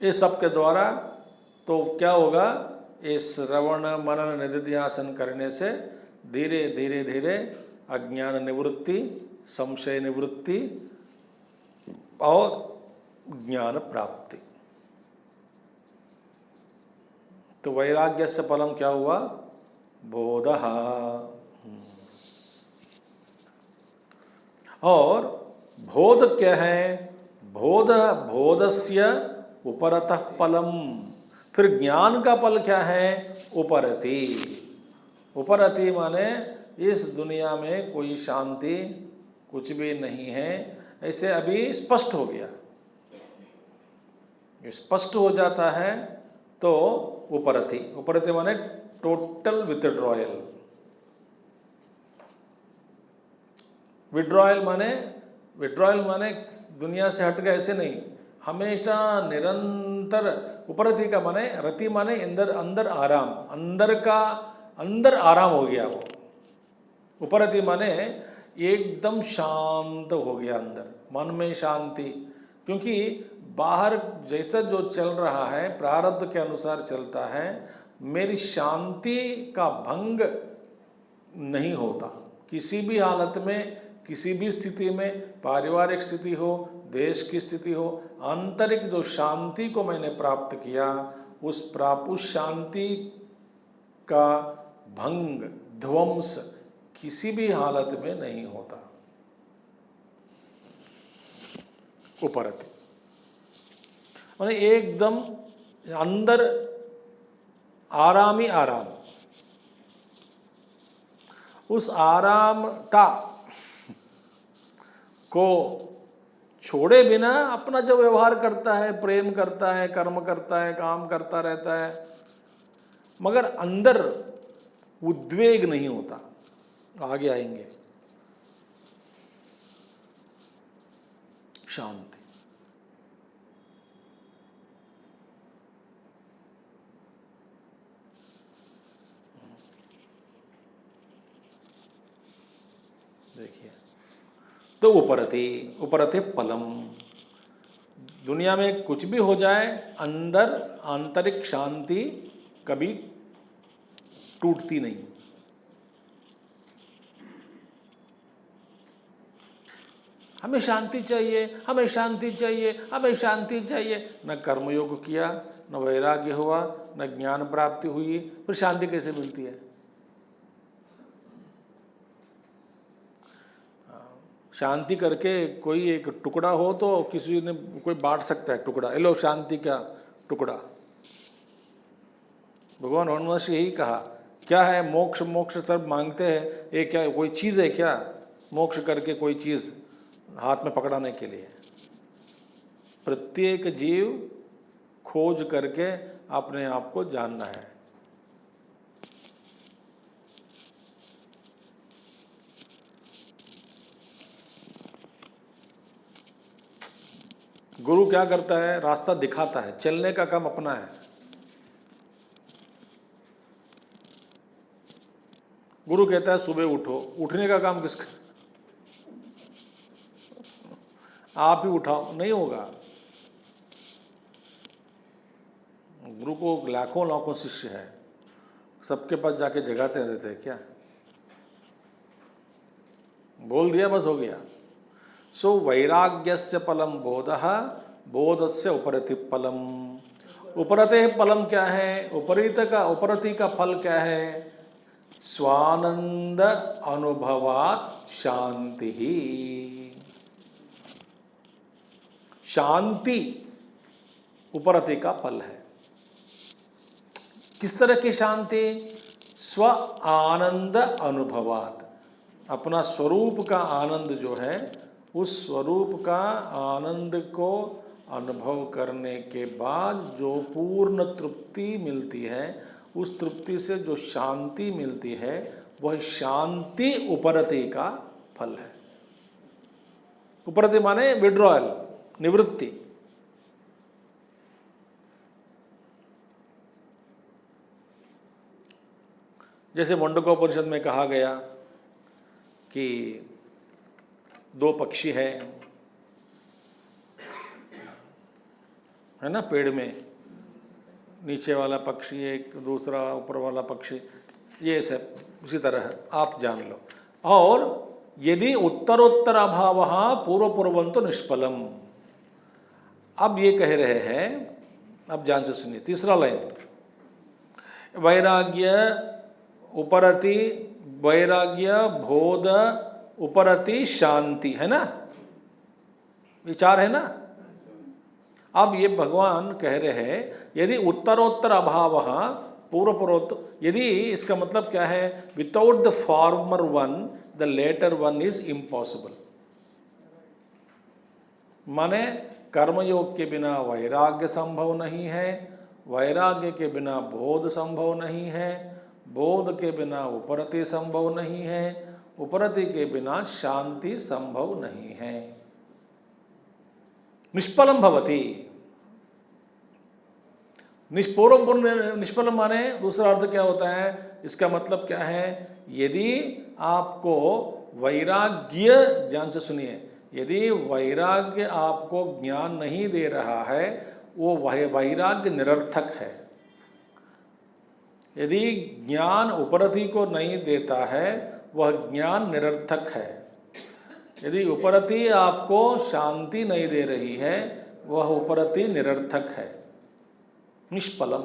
इस सब के द्वारा तो क्या होगा, इस श्रवण मनन निधिध्यासन करने से धीरे धीरे धीरे अज्ञान निवृत्ति, संशय निवृत्ति और ज्ञान प्राप्ति। तो वैराग्य से फलम क्या हुआ, बोधः। और बोध क्या है, बोध, बोधस्य उपरतः फलम। फिर ज्ञान का फल क्या है, उपरति। उपरति माने इस दुनिया में कोई शांति कुछ भी नहीं है, ऐसे अभी स्पष्ट हो गया। स्पष्ट हो जाता है तो उपरति। उपरति माने टोटल विथड्रॉयल। विड्रॉयल माने दुनिया से हट गए, ऐसे नहीं, हमेशा निरंतर। उपरति का माने, रति माने अंदर, अंदर आराम, अंदर आराम हो गया वो। उपरति माने एकदम शांत हो गया अंदर, मन में शांति। क्योंकि बाहर जैसा जो चल रहा है प्रारब्ध के अनुसार चलता है, मेरी शांति का भंग नहीं होता किसी भी हालत में, किसी भी स्थिति में, पारिवारिक स्थिति हो, देश की स्थिति हो। आंतरिक जो शांति को मैंने प्राप्त किया, उस शांति का भंग, ध्वंस किसी भी हालत में नहीं होता। उपरति माने एकदम अंदर आराम ही आराम। उस आरामता को छोड़े बिना अपना जो व्यवहार करता है, प्रेम करता है, कर्म करता है, काम करता रहता है, मगर अंदर उद्वेग नहीं होता। आगे आएंगे, शांति। देखिए, तो उपरति फलम। दुनिया में कुछ भी हो जाए, अंदर आंतरिक शांति कभी टूटती नहीं। हमें शांति चाहिए, हमें शांति चाहिए, हमें शांति चाहिए। न कर्मयोग किया, न वैराग्य हुआ, न ज्ञान प्राप्ति हुई, फिर शांति कैसे मिलती है? शांति करके कोई एक टुकड़ा हो तो किसी ने कोई बांट सकता है टुकड़ा, लो शांति का टुकड़ा। भगवान हनुमान यही कहा, क्या है मोक्ष, मोक्ष सब मांगते हैं, ये क्या कोई चीज़ है क्या? मोक्ष करके कोई चीज़ हाथ में पकड़ाने के लिए। प्रत्येक जीव खोज करके अपने आप को जानना है। गुरु क्या करता है? रास्ता दिखाता है, चलने का काम अपना है। गुरु कहता है सुबह उठो, उठने का काम किसका? आप ही उठाओ, नहीं होगा। गुरु को लाखों लाखों शिष्य है, सबके पास जाके जगाते रहते हैं क्या? बोल दिया बस हो गया। सो वैराग्यस्य फलम बोधः, बोधस्य उपरति फलम। उपरते फलम क्या है? उपरति का फल क्या है? स्वानंद अनुभवात शांति ही। शांति उपरति का फल है। किस तरह की शांति? स्व आनंद अनुभवात। अपना स्वरूप का आनंद जो है, उस स्वरूप का आनंद को अनुभव करने के बाद जो पूर्ण तृप्ति मिलती है, उस तृप्ति से जो शांति मिलती है, वह शांति उपरति का फल है। उपरति माने विड्रॉयल, निवृत्ति। जैसे मुंडकोपनिषद में कहा गया कि दो पक्षी है ना, पेड़ में, नीचे वाला पक्षी एक, दूसरा ऊपर वाला पक्षी, ये सब उसी तरह आप जान लो। और यदि उत्तरोत्तर अभाव पूर्व पूर्वंतो निष्फलम। अब ये कह रहे हैं, अब ध्यान से सुनिए, तीसरा लाइन, वैराग्य उपरति, वैराग्य बोध उपरति शांति, है ना, विचार है ना। अब ये भगवान कह रहे हैं यदि उत्तरोत्तर अभाव पूर्व पूर्वोत्तर, यदि इसका मतलब क्या है, without the former one the latter one is impossible. माने कर्मयोग के बिना वैराग्य संभव नहीं है, वैराग्य के बिना बोध संभव नहीं है, बोध के बिना उपरति संभव नहीं है, उपरति के बिना शांति संभव नहीं है। निष्फलम भवति, निष्फलम माने दूसरा अर्थ क्या होता है, इसका मतलब क्या है, यदि आपको वैराग्य, ध्यान से सुनिए, यदि वैराग्य आपको ज्ञान नहीं दे रहा है, वो वैराग्य निरर्थक है। यदि ज्ञान उपरति को नहीं देता है, वह ज्ञान निरर्थक है। यदि उपरति आपको शांति नहीं दे रही है, वह उपरति निरर्थक है, निष्फलम।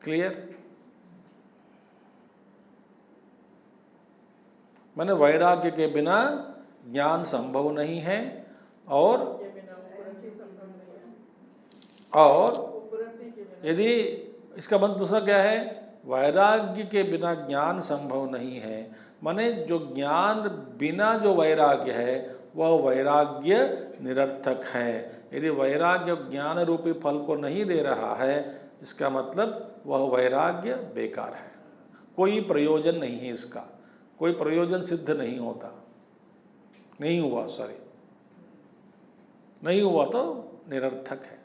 क्लियर? माने वैराग्य के बिना ज्ञान संभव नहीं है, और यदि इसका मतलब दूसरा क्या है, वैराग्य के बिना ज्ञान संभव नहीं है, माने जो ज्ञान बिना जो वैराग्य है वह वैराग्य निरर्थक है। यदि वैराग्य ज्ञान रूपी फल को नहीं दे रहा है, इसका मतलब वह वैराग्य बेकार है, कोई प्रयोजन नहीं है इसका, कोई प्रयोजन सिद्ध नहीं होता, नहीं हुआ, सॉरी, नहीं हुआ तो निरर्थक है,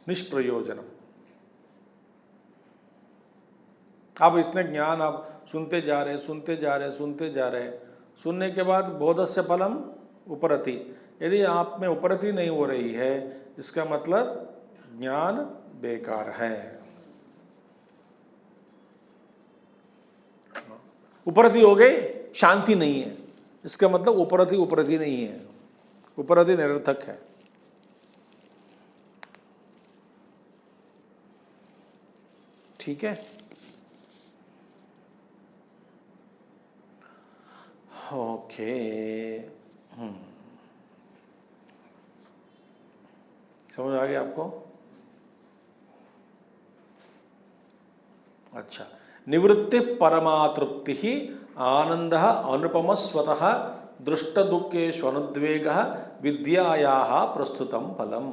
निष्प्रयोजनम। आप इतने ज्ञान आप सुनते जा रहे, सुनते जा रहे, सुनते जा रहे, सुनने के बाद बोधस्य फलम उपरति, यदि आप में उपरति नहीं हो रही है, इसका मतलब ज्ञान बेकार है। उपरति हो गई, शांति नहीं है, इसका मतलब उपरति उपरति नहीं है, उपरति निरर्थक है। ठीक है, ओके। समझ आ गया आपको? अच्छा, निवृत्ति परमातृप्ति ही आनंद अनुपम स्वतः दृष्ट दुखेषु अनुद्वेग विद्यायाः प्रस्तुतम फलम।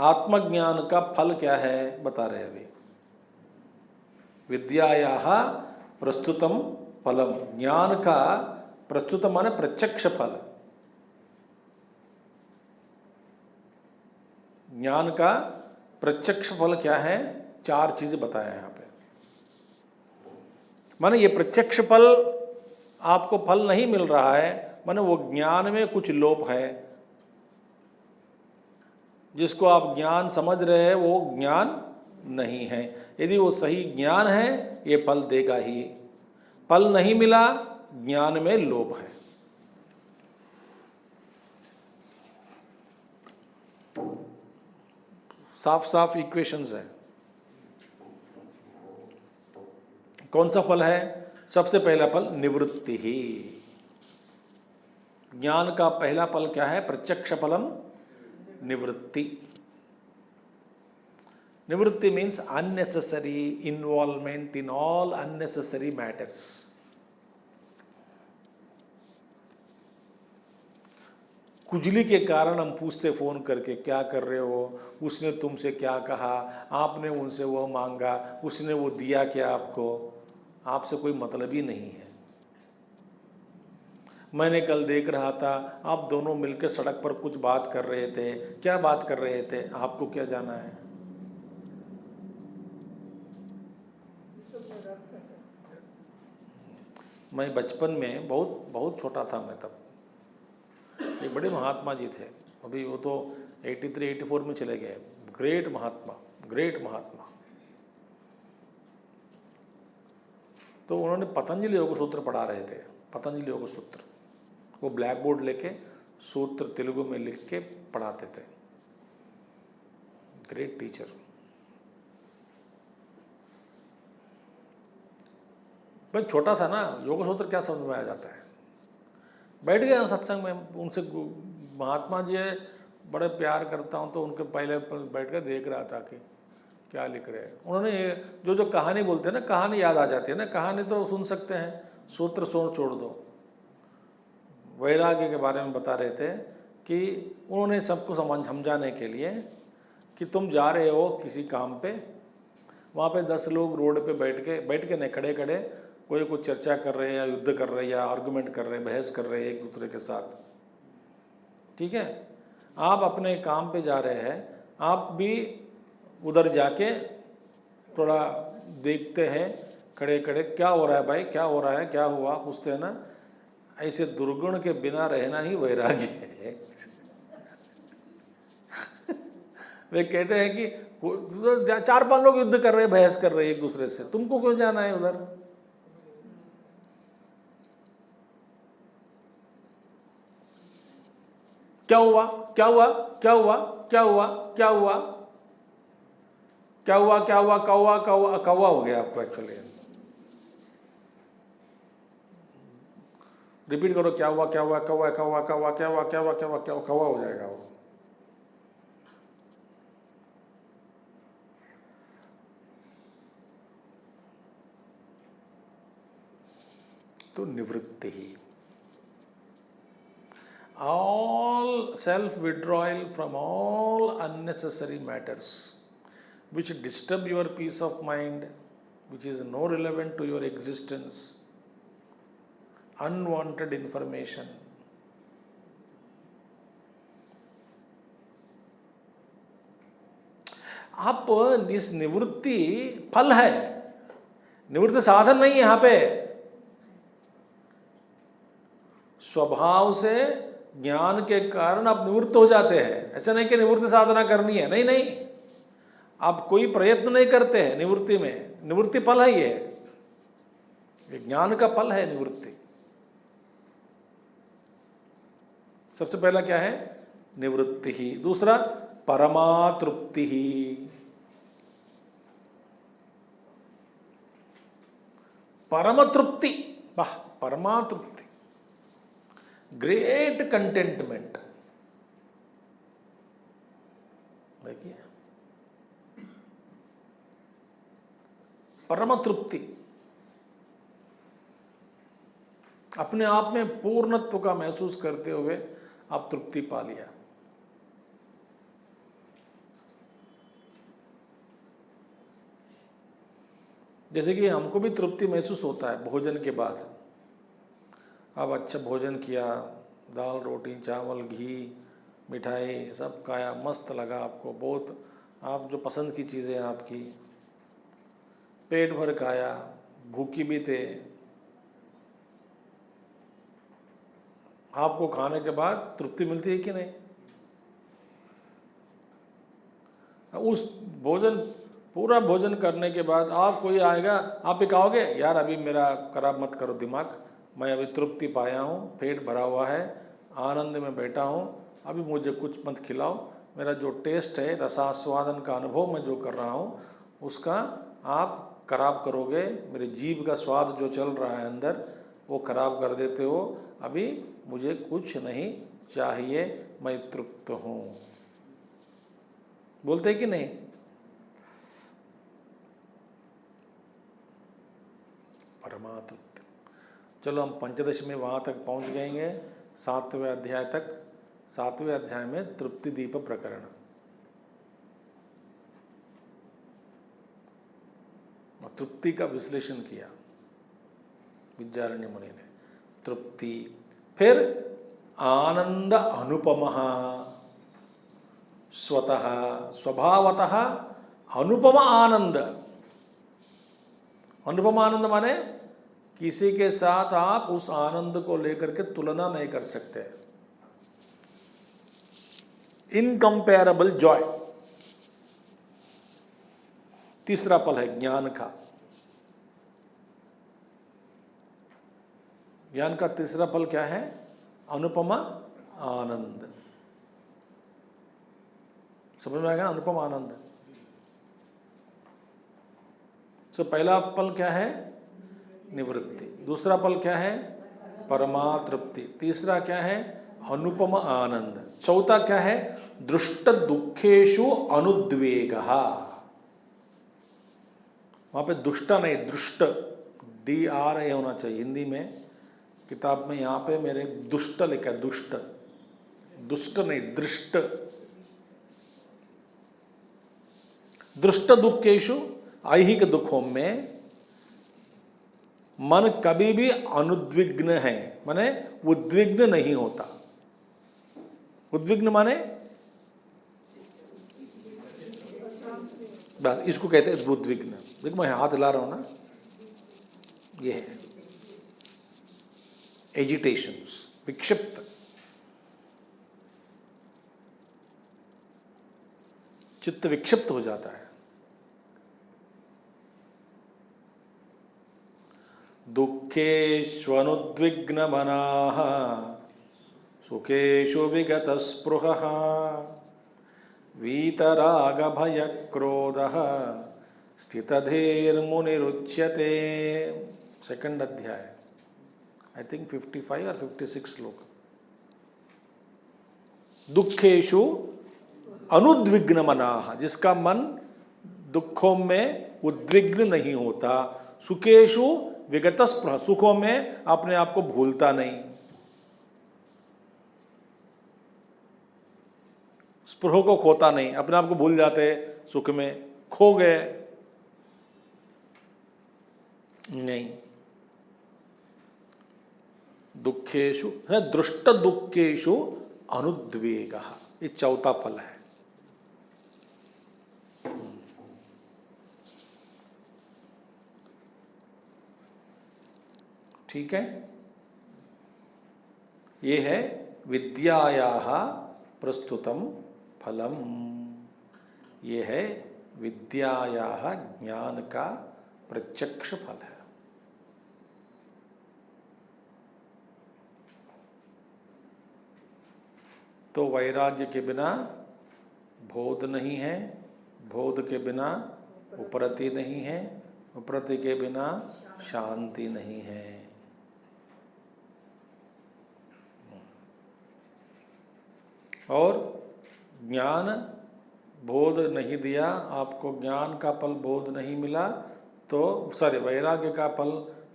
आत्मज्ञान का फल क्या है बता रहे अभी। विद्यायाः प्रस्तुतम फलम, ज्ञान का प्रस्तुत माने प्रत्यक्ष फल, ज्ञान का प्रत्यक्ष फल क्या है, चार चीजें बताया यहाँ पे। माने ये प्रत्यक्ष फल आपको फल नहीं मिल रहा है, माने वो ज्ञान में कुछ लोप है, जिसको आप ज्ञान समझ रहे हैं वो ज्ञान नहीं है। यदि वो सही ज्ञान है ये फल देगा ही, फल नहीं मिला ज्ञान में लोप है। साफ साफ इक्वेशंस है। कौन सा फल है? सबसे पहला फल निवृत्ति ही। ज्ञान का पहला फल क्या है? प्रत्यक्ष फलम निवृत्ति। निवृत्ति means unnecessary involvement in all unnecessary matters. खुजली के कारण हम पूछते फोन करके क्या कर रहे हो, उसने तुमसे क्या कहा, आपने उनसे वो मांगा, उसने वो दिया क्या आपको, आपसे कोई मतलब ही नहीं है। मैंने कल देख रहा था आप दोनों मिलकर सड़क पर कुछ बात कर रहे थे, क्या बात कर रहे थे, आपको क्या जाना है। मैं बचपन में बहुत बहुत छोटा था मैं तब, एक बड़े महात्मा जी थे, अभी वो तो 83-84 में चले गए, ग्रेट महात्मा, ग्रेट महात्मा। तो उन्होंने पतंजलि योग सूत्र पढ़ा रहे थे, पतंजलि योग सूत्र, वो ब्लैक बोर्ड लेके सूत्र तेलुगु में लिख के पढ़ाते थे, ग्रेट टीचर। मैं छोटा था ना, योग सूत्र क्या समझ में आ जाता है। बैठ गया सत्संग में, उनसे महात्मा जी है, बड़े प्यार करता हूँ, तो उनके पहले बैठ कर देख रहा था कि क्या लिख रहे हैं। उन्होंने जो जो कहानी बोलते हैं ना, कहानी याद आ जाती है ना, कहानी तो सुन सकते हैं, सूत्र छोड़ दो। वैराग्य के बारे में बता रहे थे कि उन्होंने सबको समझाने के लिए कि तुम जा रहे हो किसी काम पे, वहाँ पे 10 लोग रोड पे बैठ के नहीं, खड़े खड़े कोई कुछ चर्चा कर रहे हैं या युद्ध कर रहे हैं या आर्गुमेंट कर रहे हैं, बहस कर रहे हैं एक दूसरे के साथ, ठीक है। आप अपने काम पे जा रहे हैं, आप भी उधर जाके थोड़ा देखते हैं, खड़े खड़े क्या हो रहा है भाई, क्या हो रहा है, क्या हुआ, पूछते हैं ना। ऐसे दुर्गुण के बिना रहना ही वैराग्य है। वे कहते हैं कि 4-5 लोग युद्ध कर रहे हैं, बहस कर रहे हैं एक दूसरे से, तुमको क्यों जाना है उधर। क्या हुआ, क्या हुआ, क्या हुआ, क्या हुआ, क्या हुआ, क्या हुआ, क्या हुआ, कौवा कौवा कौवा हो गया आपको एक्चुअली। रिपीट करो, क्या हुआ, क्या हुआ, कौवा, कौवा, कौवा, क्या हुआ, क्या हुआ, क्या हुआ, क्या हुआ, कौवा हो जाएगा वो। तो निवृत्ति ही, all self withdrawal from all unnecessary matters which disturb your peace of mind, which is no relevant to your existence, unwanted information, आप इस निवृत्ति फल है, निवृत्ति साधन नहीं है। यहाँ पे स्वभाव से ज्ञान के कारण आप निवृत्त हो जाते हैं, ऐसा नहीं कि निवृत्ति साधना करनी है, नहीं नहीं, आप कोई प्रयत्न नहीं करते हैं निवृत्ति में, निवृत्ति फल है, ये ज्ञान का फल है निवृत्ति। सबसे पहला क्या है, निवृत्ति ही। दूसरा परमातृप्ति ही, परम तृप्ति, वाह, परमातृप्ति, ग्रेट कंटेंटमेंट। देखिए, परम तृप्ति, अपने आप में पूर्णत्व का महसूस करते हुए आप तृप्ति पा लिया। जैसे कि हमको भी तृप्ति महसूस होता है भोजन के बाद, आप अच्छा भोजन किया, दाल रोटी चावल घी मिठाई सब खाया, मस्त लगा आपको, बहुत आप जो पसंद की चीज़ें आपकी, पेट भर खाया, भूखी भी थे, आपको खाने के बाद तृप्ति मिलती है कि नहीं। उस भोजन, पूरा भोजन करने के बाद आप कोई आएगा, आप भी कहोगे यार अभी मेरा खराब मत करो दिमाग, मैं अभी तृप्ति पाया हूँ, पेट भरा हुआ है, आनंद में बैठा हूँ, अभी मुझे कुछ मत खिलाओ, मेरा जो टेस्ट है, रसास्वादन का अनुभव मैं जो कर रहा हूँ उसका आप खराब करोगे, मेरे जीभ का स्वाद जो चल रहा है अंदर वो खराब कर देते हो, अभी मुझे कुछ नहीं चाहिए, मैं तृप्त हूँ। बोलते कि नहीं। परमातृप्ति। चलो हम पंचदश में वहाँ तक पहुँच गएंगे, 7वें अध्याय तक। 7वें अध्याय में तृप्ति दीप प्रकरण, और तृप्ति का विश्लेषण किया विद्यारण्य मुनि ने। तृप्ति, फिर आनंद अनुपमः, स्वतः स्वभावतः अनुपम आनंद। अनुपम आनंद माने किसी के साथ आप उस आनंद को लेकर के तुलना नहीं कर सकते। इनकंपेरेबल जॉय। तीसरा फल है ज्ञान का। ज्ञान का तीसरा फल क्या है? अनुपमा आनंद। समझ में आएगा ना? अनुपम आनंद। तो पहला फल क्या है? निवृत्ति। दूसरा फल क्या है? परमातृप्ति। तीसरा क्या है? अनुपम आनंद। चौथा क्या है? दृष्ट दुखेषु अनुद्वेगः। वहां पे दुष्ट नहीं, दृष्ट, DR होना चाहिए हिंदी में। किताब में यहाँ पे मेरे दुष्ट लिखा है, दुष्ट, दुष्ट नहीं, दृष्ट। दृष्ट दुखेषु, ऐहिक दुखों में मन कभी भी अनुद्विग्न है, माने उद्विग्न नहीं होता। उद्विग्न माने बस इसको कहते हैं उद्विग्न। देखो मैं हाथ हिला रहा हूं ना, ये है एजिटेशंस, विक्षिप्त, चित्त विक्षिप्त हो जाता है। दुःखेष्वनुद्विग्न मनाः सुखेषु विगत स्पृहः वीतराग भय क्रोधः स्थितधीर्मुनिरुच्यते। सेकंड अध्याय, आई थिंक 55 और 56 श्लोक। दुखेषु अनुद्विग्न मनाः, जिसका मन दुखों में उद्विग्न नहीं होता। सुखेषु विगत स्पृह, सुखों में अपने आप को भूलता नहीं। स्पृह को खोता नहीं, अपने आप को भूल जाते सुख में, खो गए नहीं। दुखेषु है दृष्ट दुखेषु अनुद्वेगः, ये चौथा फल है। ठीक है, ये है विद्यायाः प्रस्तुतम फलम। ये है विद्यायाः, ज्ञान का प्रत्यक्ष फल है। तो वैराग्य के बिना बोध नहीं है, बोध के बिना उपरति नहीं है, उपरति के बिना शांति नहीं है। और ज्ञान बोध नहीं दिया, आपको ज्ञान का फल बोध नहीं मिला, तो वैराग्य का फल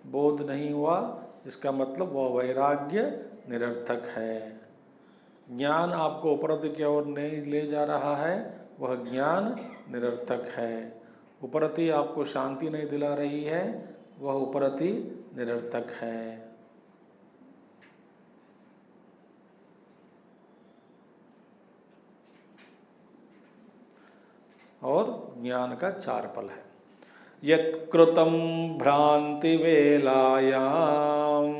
बोध नहीं हुआ, इसका मतलब वह वैराग्य निरर्थक है। ज्ञान आपको उपरति की ओर नहीं ले जा रहा है, वह ज्ञान निरर्थक है। उपरति आपको शांति नहीं दिला रही है, वह उपरति निरर्थक है। और ज्ञान का 4 फल है। यत्कृतं भ्रांति वेलायाम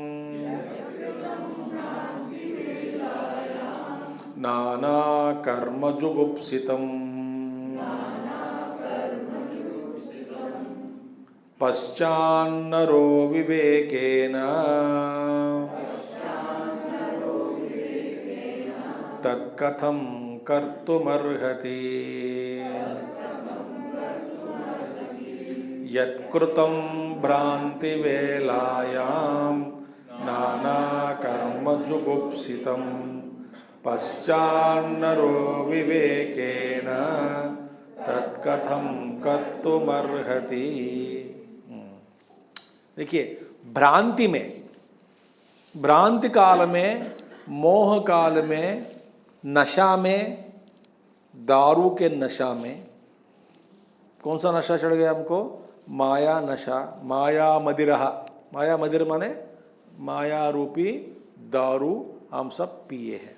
नाना कर्म जुगुप्सितम् पश्चान्नरो विवेकेन तत्कथं कर्तुमर्हति। यत्कृतं भ्रांति वेलायां नाना कर्म जुगुप्सितं पश्चान्नरो विवेकेन तत्कथं कर्तुमर्हति। देखिए, भ्रांति में, भ्रांति काल में, मोह काल में, नशा में, दारू के नशा में, कौन सा नशा चढ़ गया हमको? माया नशा, माया मदिरहा। माया मदिर माने माया रूपी दारू हम सब पिए हैं।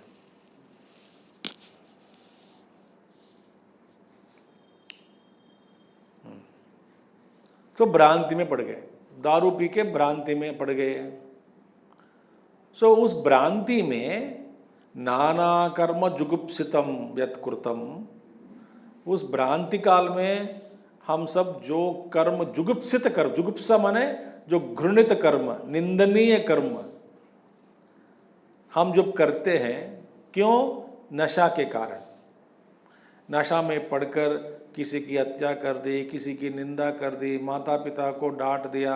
तो भ्रांति में पड़ गए, दारू पी के भ्रांति में पड़ गए। सो उस भ्रांति में नाना कर्म जुगुप्सितम यत्कृतम, उस भ्रांति काल में हम सब जो कर्म जुगुप्सित कर्म, जुगुप्सा माने जो घृणित कर्म, निंदनीय कर्म हम जब करते हैं, क्यों? नशा के कारण। नशा में पड़कर किसी की हत्या कर दी, किसी की निंदा कर दी, माता पिता को डांट दिया,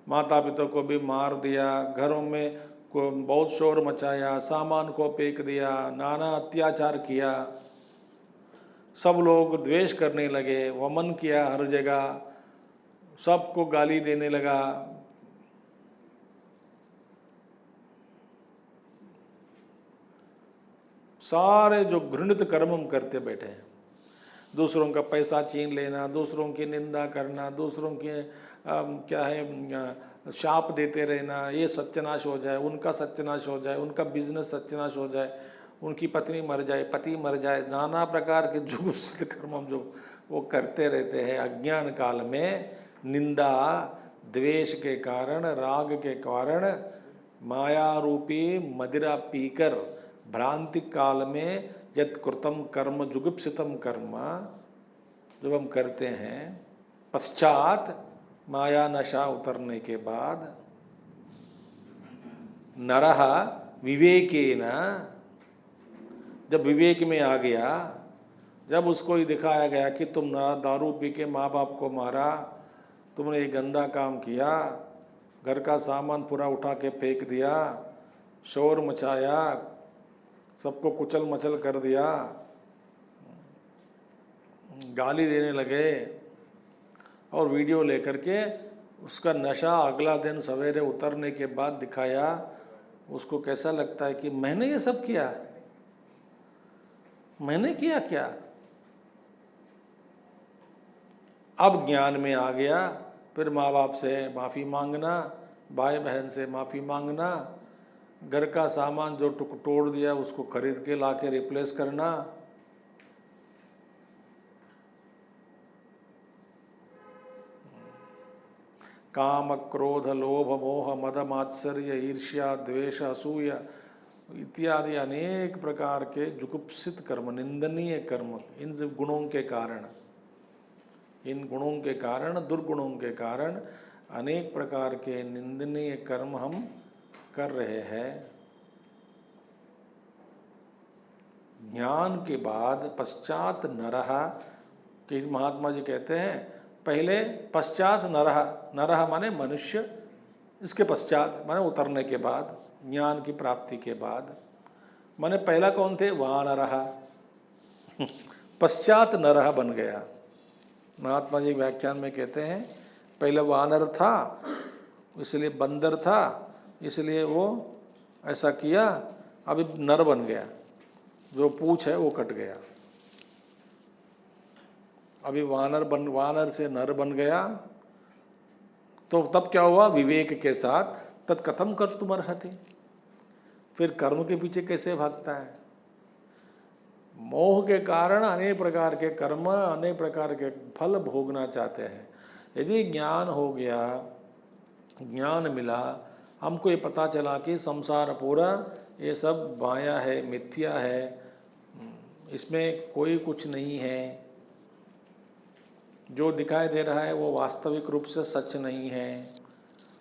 माता पिता को भी मार दिया, घरों में को बहुत शोर मचाया, सामान को फेंक दिया, नाना अत्याचार किया, सब लोग द्वेष करने लगे, वमन किया हर जगह, सबको गाली देने लगा। सारे जो घृणित कर्म हम करते बैठे हैं, दूसरों का पैसा छीन लेना, दूसरों की निंदा करना, दूसरों के क्या है शाप देते रहना, ये सत्यानाश हो जाए, उनका सत्यानाश हो जाए, उनका बिजनेस सत्यानाश हो जाए, उनकी पत्नी मर जाए, पति मर जाए, नाना प्रकार के जुगुप्सित कर्म हम जो वो करते रहते हैं अज्ञान काल में। निंदा द्वेष के कारण, राग के कारण, माया रूपी मदिरा पीकर भ्रांति काल में यत्कृतम कर्म जुगुप्सितम कर्म जब हम करते हैं, पश्चात माया नशा उतरने के बाद नरः विवेकेन, जब विवेक में आ गया, जब उसको ही दिखाया गया कि तुम ना दारू पी के माँ बाप को मारा, तुमने ये गंदा काम किया, घर का सामान पूरा उठा के फेंक दिया, शोर मचाया, सबको कुचल मचल कर दिया, गाली देने लगे, और वीडियो लेकर के उसका नशा अगला दिन सवेरे उतरने के बाद दिखाया, उसको कैसा लगता है कि मैंने ये सब किया, मैंने किया क्या? अब ज्ञान में आ गया, फिर माँ बाप से माफ़ी मांगना, भाई बहन से माफ़ी मांगना, घर का सामान जो तोड़ दिया उसको खरीद के ला के रिप्लेस करना, काम क्रोध लोभ मोह मद मात्सर्य ईर्ष्या द्वेष असूया इत्यादि अनेक प्रकार के जुगुप्सित कर्म, निंदनीय कर्म, इन सब गुणों के कारण, इन गुणों के कारण, दुर्गुणों के कारण अनेक प्रकार के निंदनीय कर्म हम कर रहे हैं। ज्ञान के बाद पश्चात नरः, कि महात्मा जी कहते हैं पहले पश्चात नरः, नरः माने मनुष्य, इसके पश्चात माने उतरने के बाद, ज्ञान की प्राप्ति के बाद, माने पहला कौन थे? वानरः, पश्चात नरः बन गया। महात्मा जी व्याख्यान में कहते हैं पहले वानर था, इसलिए बंदर था, इसलिए वो ऐसा किया, अभी नर बन गया, जो पूंछ है वो कट गया, अभी वानर से नर बन गया। तो तब क्या हुआ? विवेक के साथ तत्कथम कर्तुम अर्हति, फिर कर्म के पीछे कैसे भागता है? मोह के कारण अनेक प्रकार के कर्म, अनेक प्रकार के फल भोगना चाहते हैं। यदि ज्ञान हो गया, ज्ञान मिला, हमको ये पता चला कि संसार पूरा ये सब माया है, मिथ्या है, इसमें कोई कुछ नहीं है, जो दिखाई दे रहा है वो वास्तविक रूप से सच नहीं है,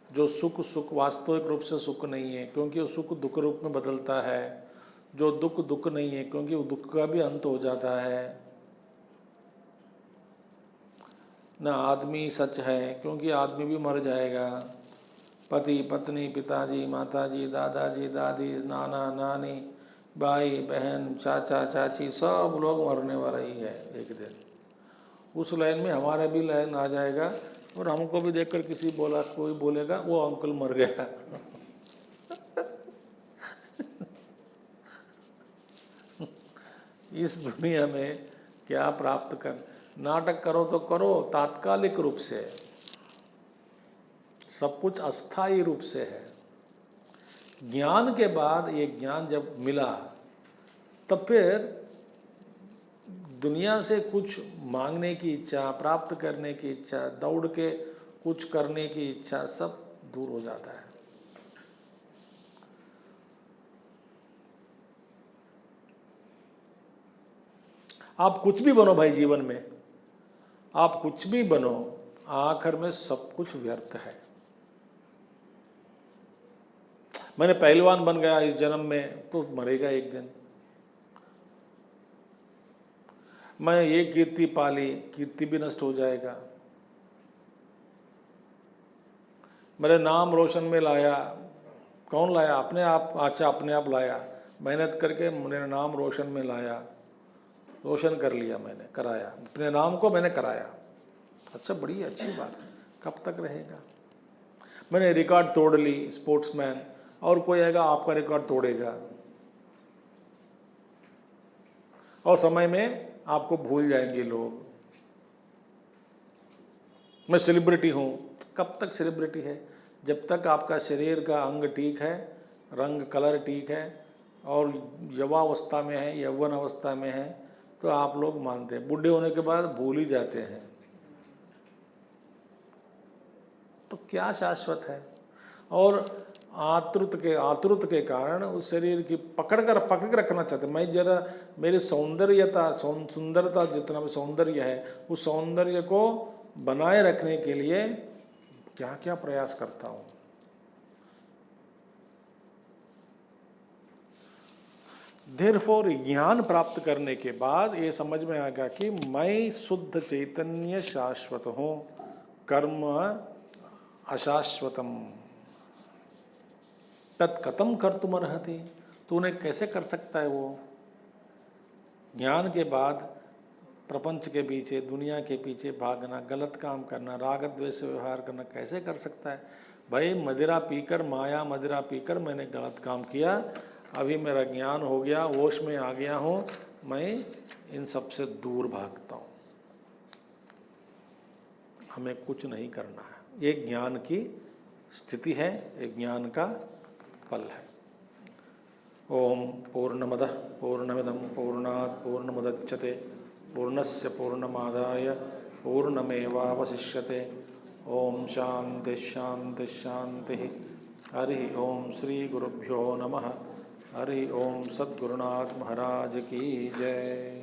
जो सुख वास्तविक रूप से सुख नहीं है, क्योंकि वो सुख दुख रूप में बदलता है, जो दुख नहीं है क्योंकि वो दुख का भी अंत हो जाता है, न आदमी सच है क्योंकि आदमी भी मर जाएगा, पति पत्नी पिताजी माताजी दादाजी दादी नाना नानी भाई बहन चाचा चाची सब लोग मरने वाला ही है एक दिन। उस लाइन में हमारा भी लाइन आ जाएगा और हमको भी देखकर कोई बोलेगा वो अंकल मर गया। इस दुनिया में क्या प्राप्त कर, नाटक करो तो करो तात्कालिक रूप से, सब कुछ अस्थायी रूप से है, ज्ञान के बाद ये ज्ञान जब मिला तब फिर दुनिया से कुछ मांगने की इच्छा, प्राप्त करने की इच्छा, दौड़ के कुछ करने की इच्छा सब दूर हो जाता है। आप कुछ भी बनो भाई जीवन में, आप कुछ भी बनो, आखिर में सब कुछ व्यर्थ है। मैंने पहलवान बन गया इस जन्म में, तो मरेगा एक दिन। मैं ये कीर्ति पाली, कीर्ति भी नष्ट हो जाएगा। मेरे नाम रोशन में लाया, कौन लाया? अपने आप। अच्छा, अपने आप लाया, मेहनत करके मेरे नाम रोशन में लाया, रोशन कर लिया मैंने, कराया, अपने नाम को मैंने कराया। अच्छा, बड़ी अच्छी बात है, कब तक रहेगा? मैंने रिकॉर्ड तोड़ ली, स्पोर्ट्समैन, और कोई आएगा आपका रिकॉर्ड तोड़ेगा, और समय में आपको भूल जाएंगे लोग। मैं सेलिब्रिटी हूँ, कब तक सेलिब्रिटी है? जब तक आपका शरीर का अंग ठीक है, रंग कलर ठीक है, और युवावस्था में है, यौवन अवस्था में है, तो आप लोग मानते हैं। बूढ़े होने के बाद भूल ही जाते हैं। तो क्या शाश्वत है? और आतुरत के कारण उस शरीर की पकड़ के रखना चाहते। मैं जरा मेरी सुंदरता जितना भी सौंदर्य है, उस सौंदर्य को बनाए रखने के लिए क्या क्या प्रयास करता हूँ। देयरफॉर ज्ञान प्राप्त करने के बाद ये समझ में आ गया कि मैं शुद्ध चैतन्य शाश्वत हूँ, कर्म अशाश्वतम, तत्कथम कर्तुम अर्हति। तूने कैसे कर सकता है वो? ज्ञान के बाद प्रपंच के पीछे, दुनिया के पीछे भागना, गलत काम करना, राग द्वेष से व्यवहार करना कैसे कर सकता है? भाई मदिरा पीकर, माया मदिरा पीकर मैंने गलत काम किया, अभी मेरा ज्ञान हो गया, होश में आ गया हूँ, मैं इन सब से दूर भागता हूँ। हमें कुछ नहीं करना है। ये ज्ञान की स्थिति है, एक ज्ञान का फल है। ओम पूर्णमदः पूर्णमिदं पूर्णात् पूर्णमुदच्यते पूर्णस्य पूर्णमादाय पूर्णमेवावशिष्यते। ओम शांति शांति शांति। हरि ओम श्री गुरुभ्यो नमः। हरि ओम सद्गुरुनाथ महाराज की जय।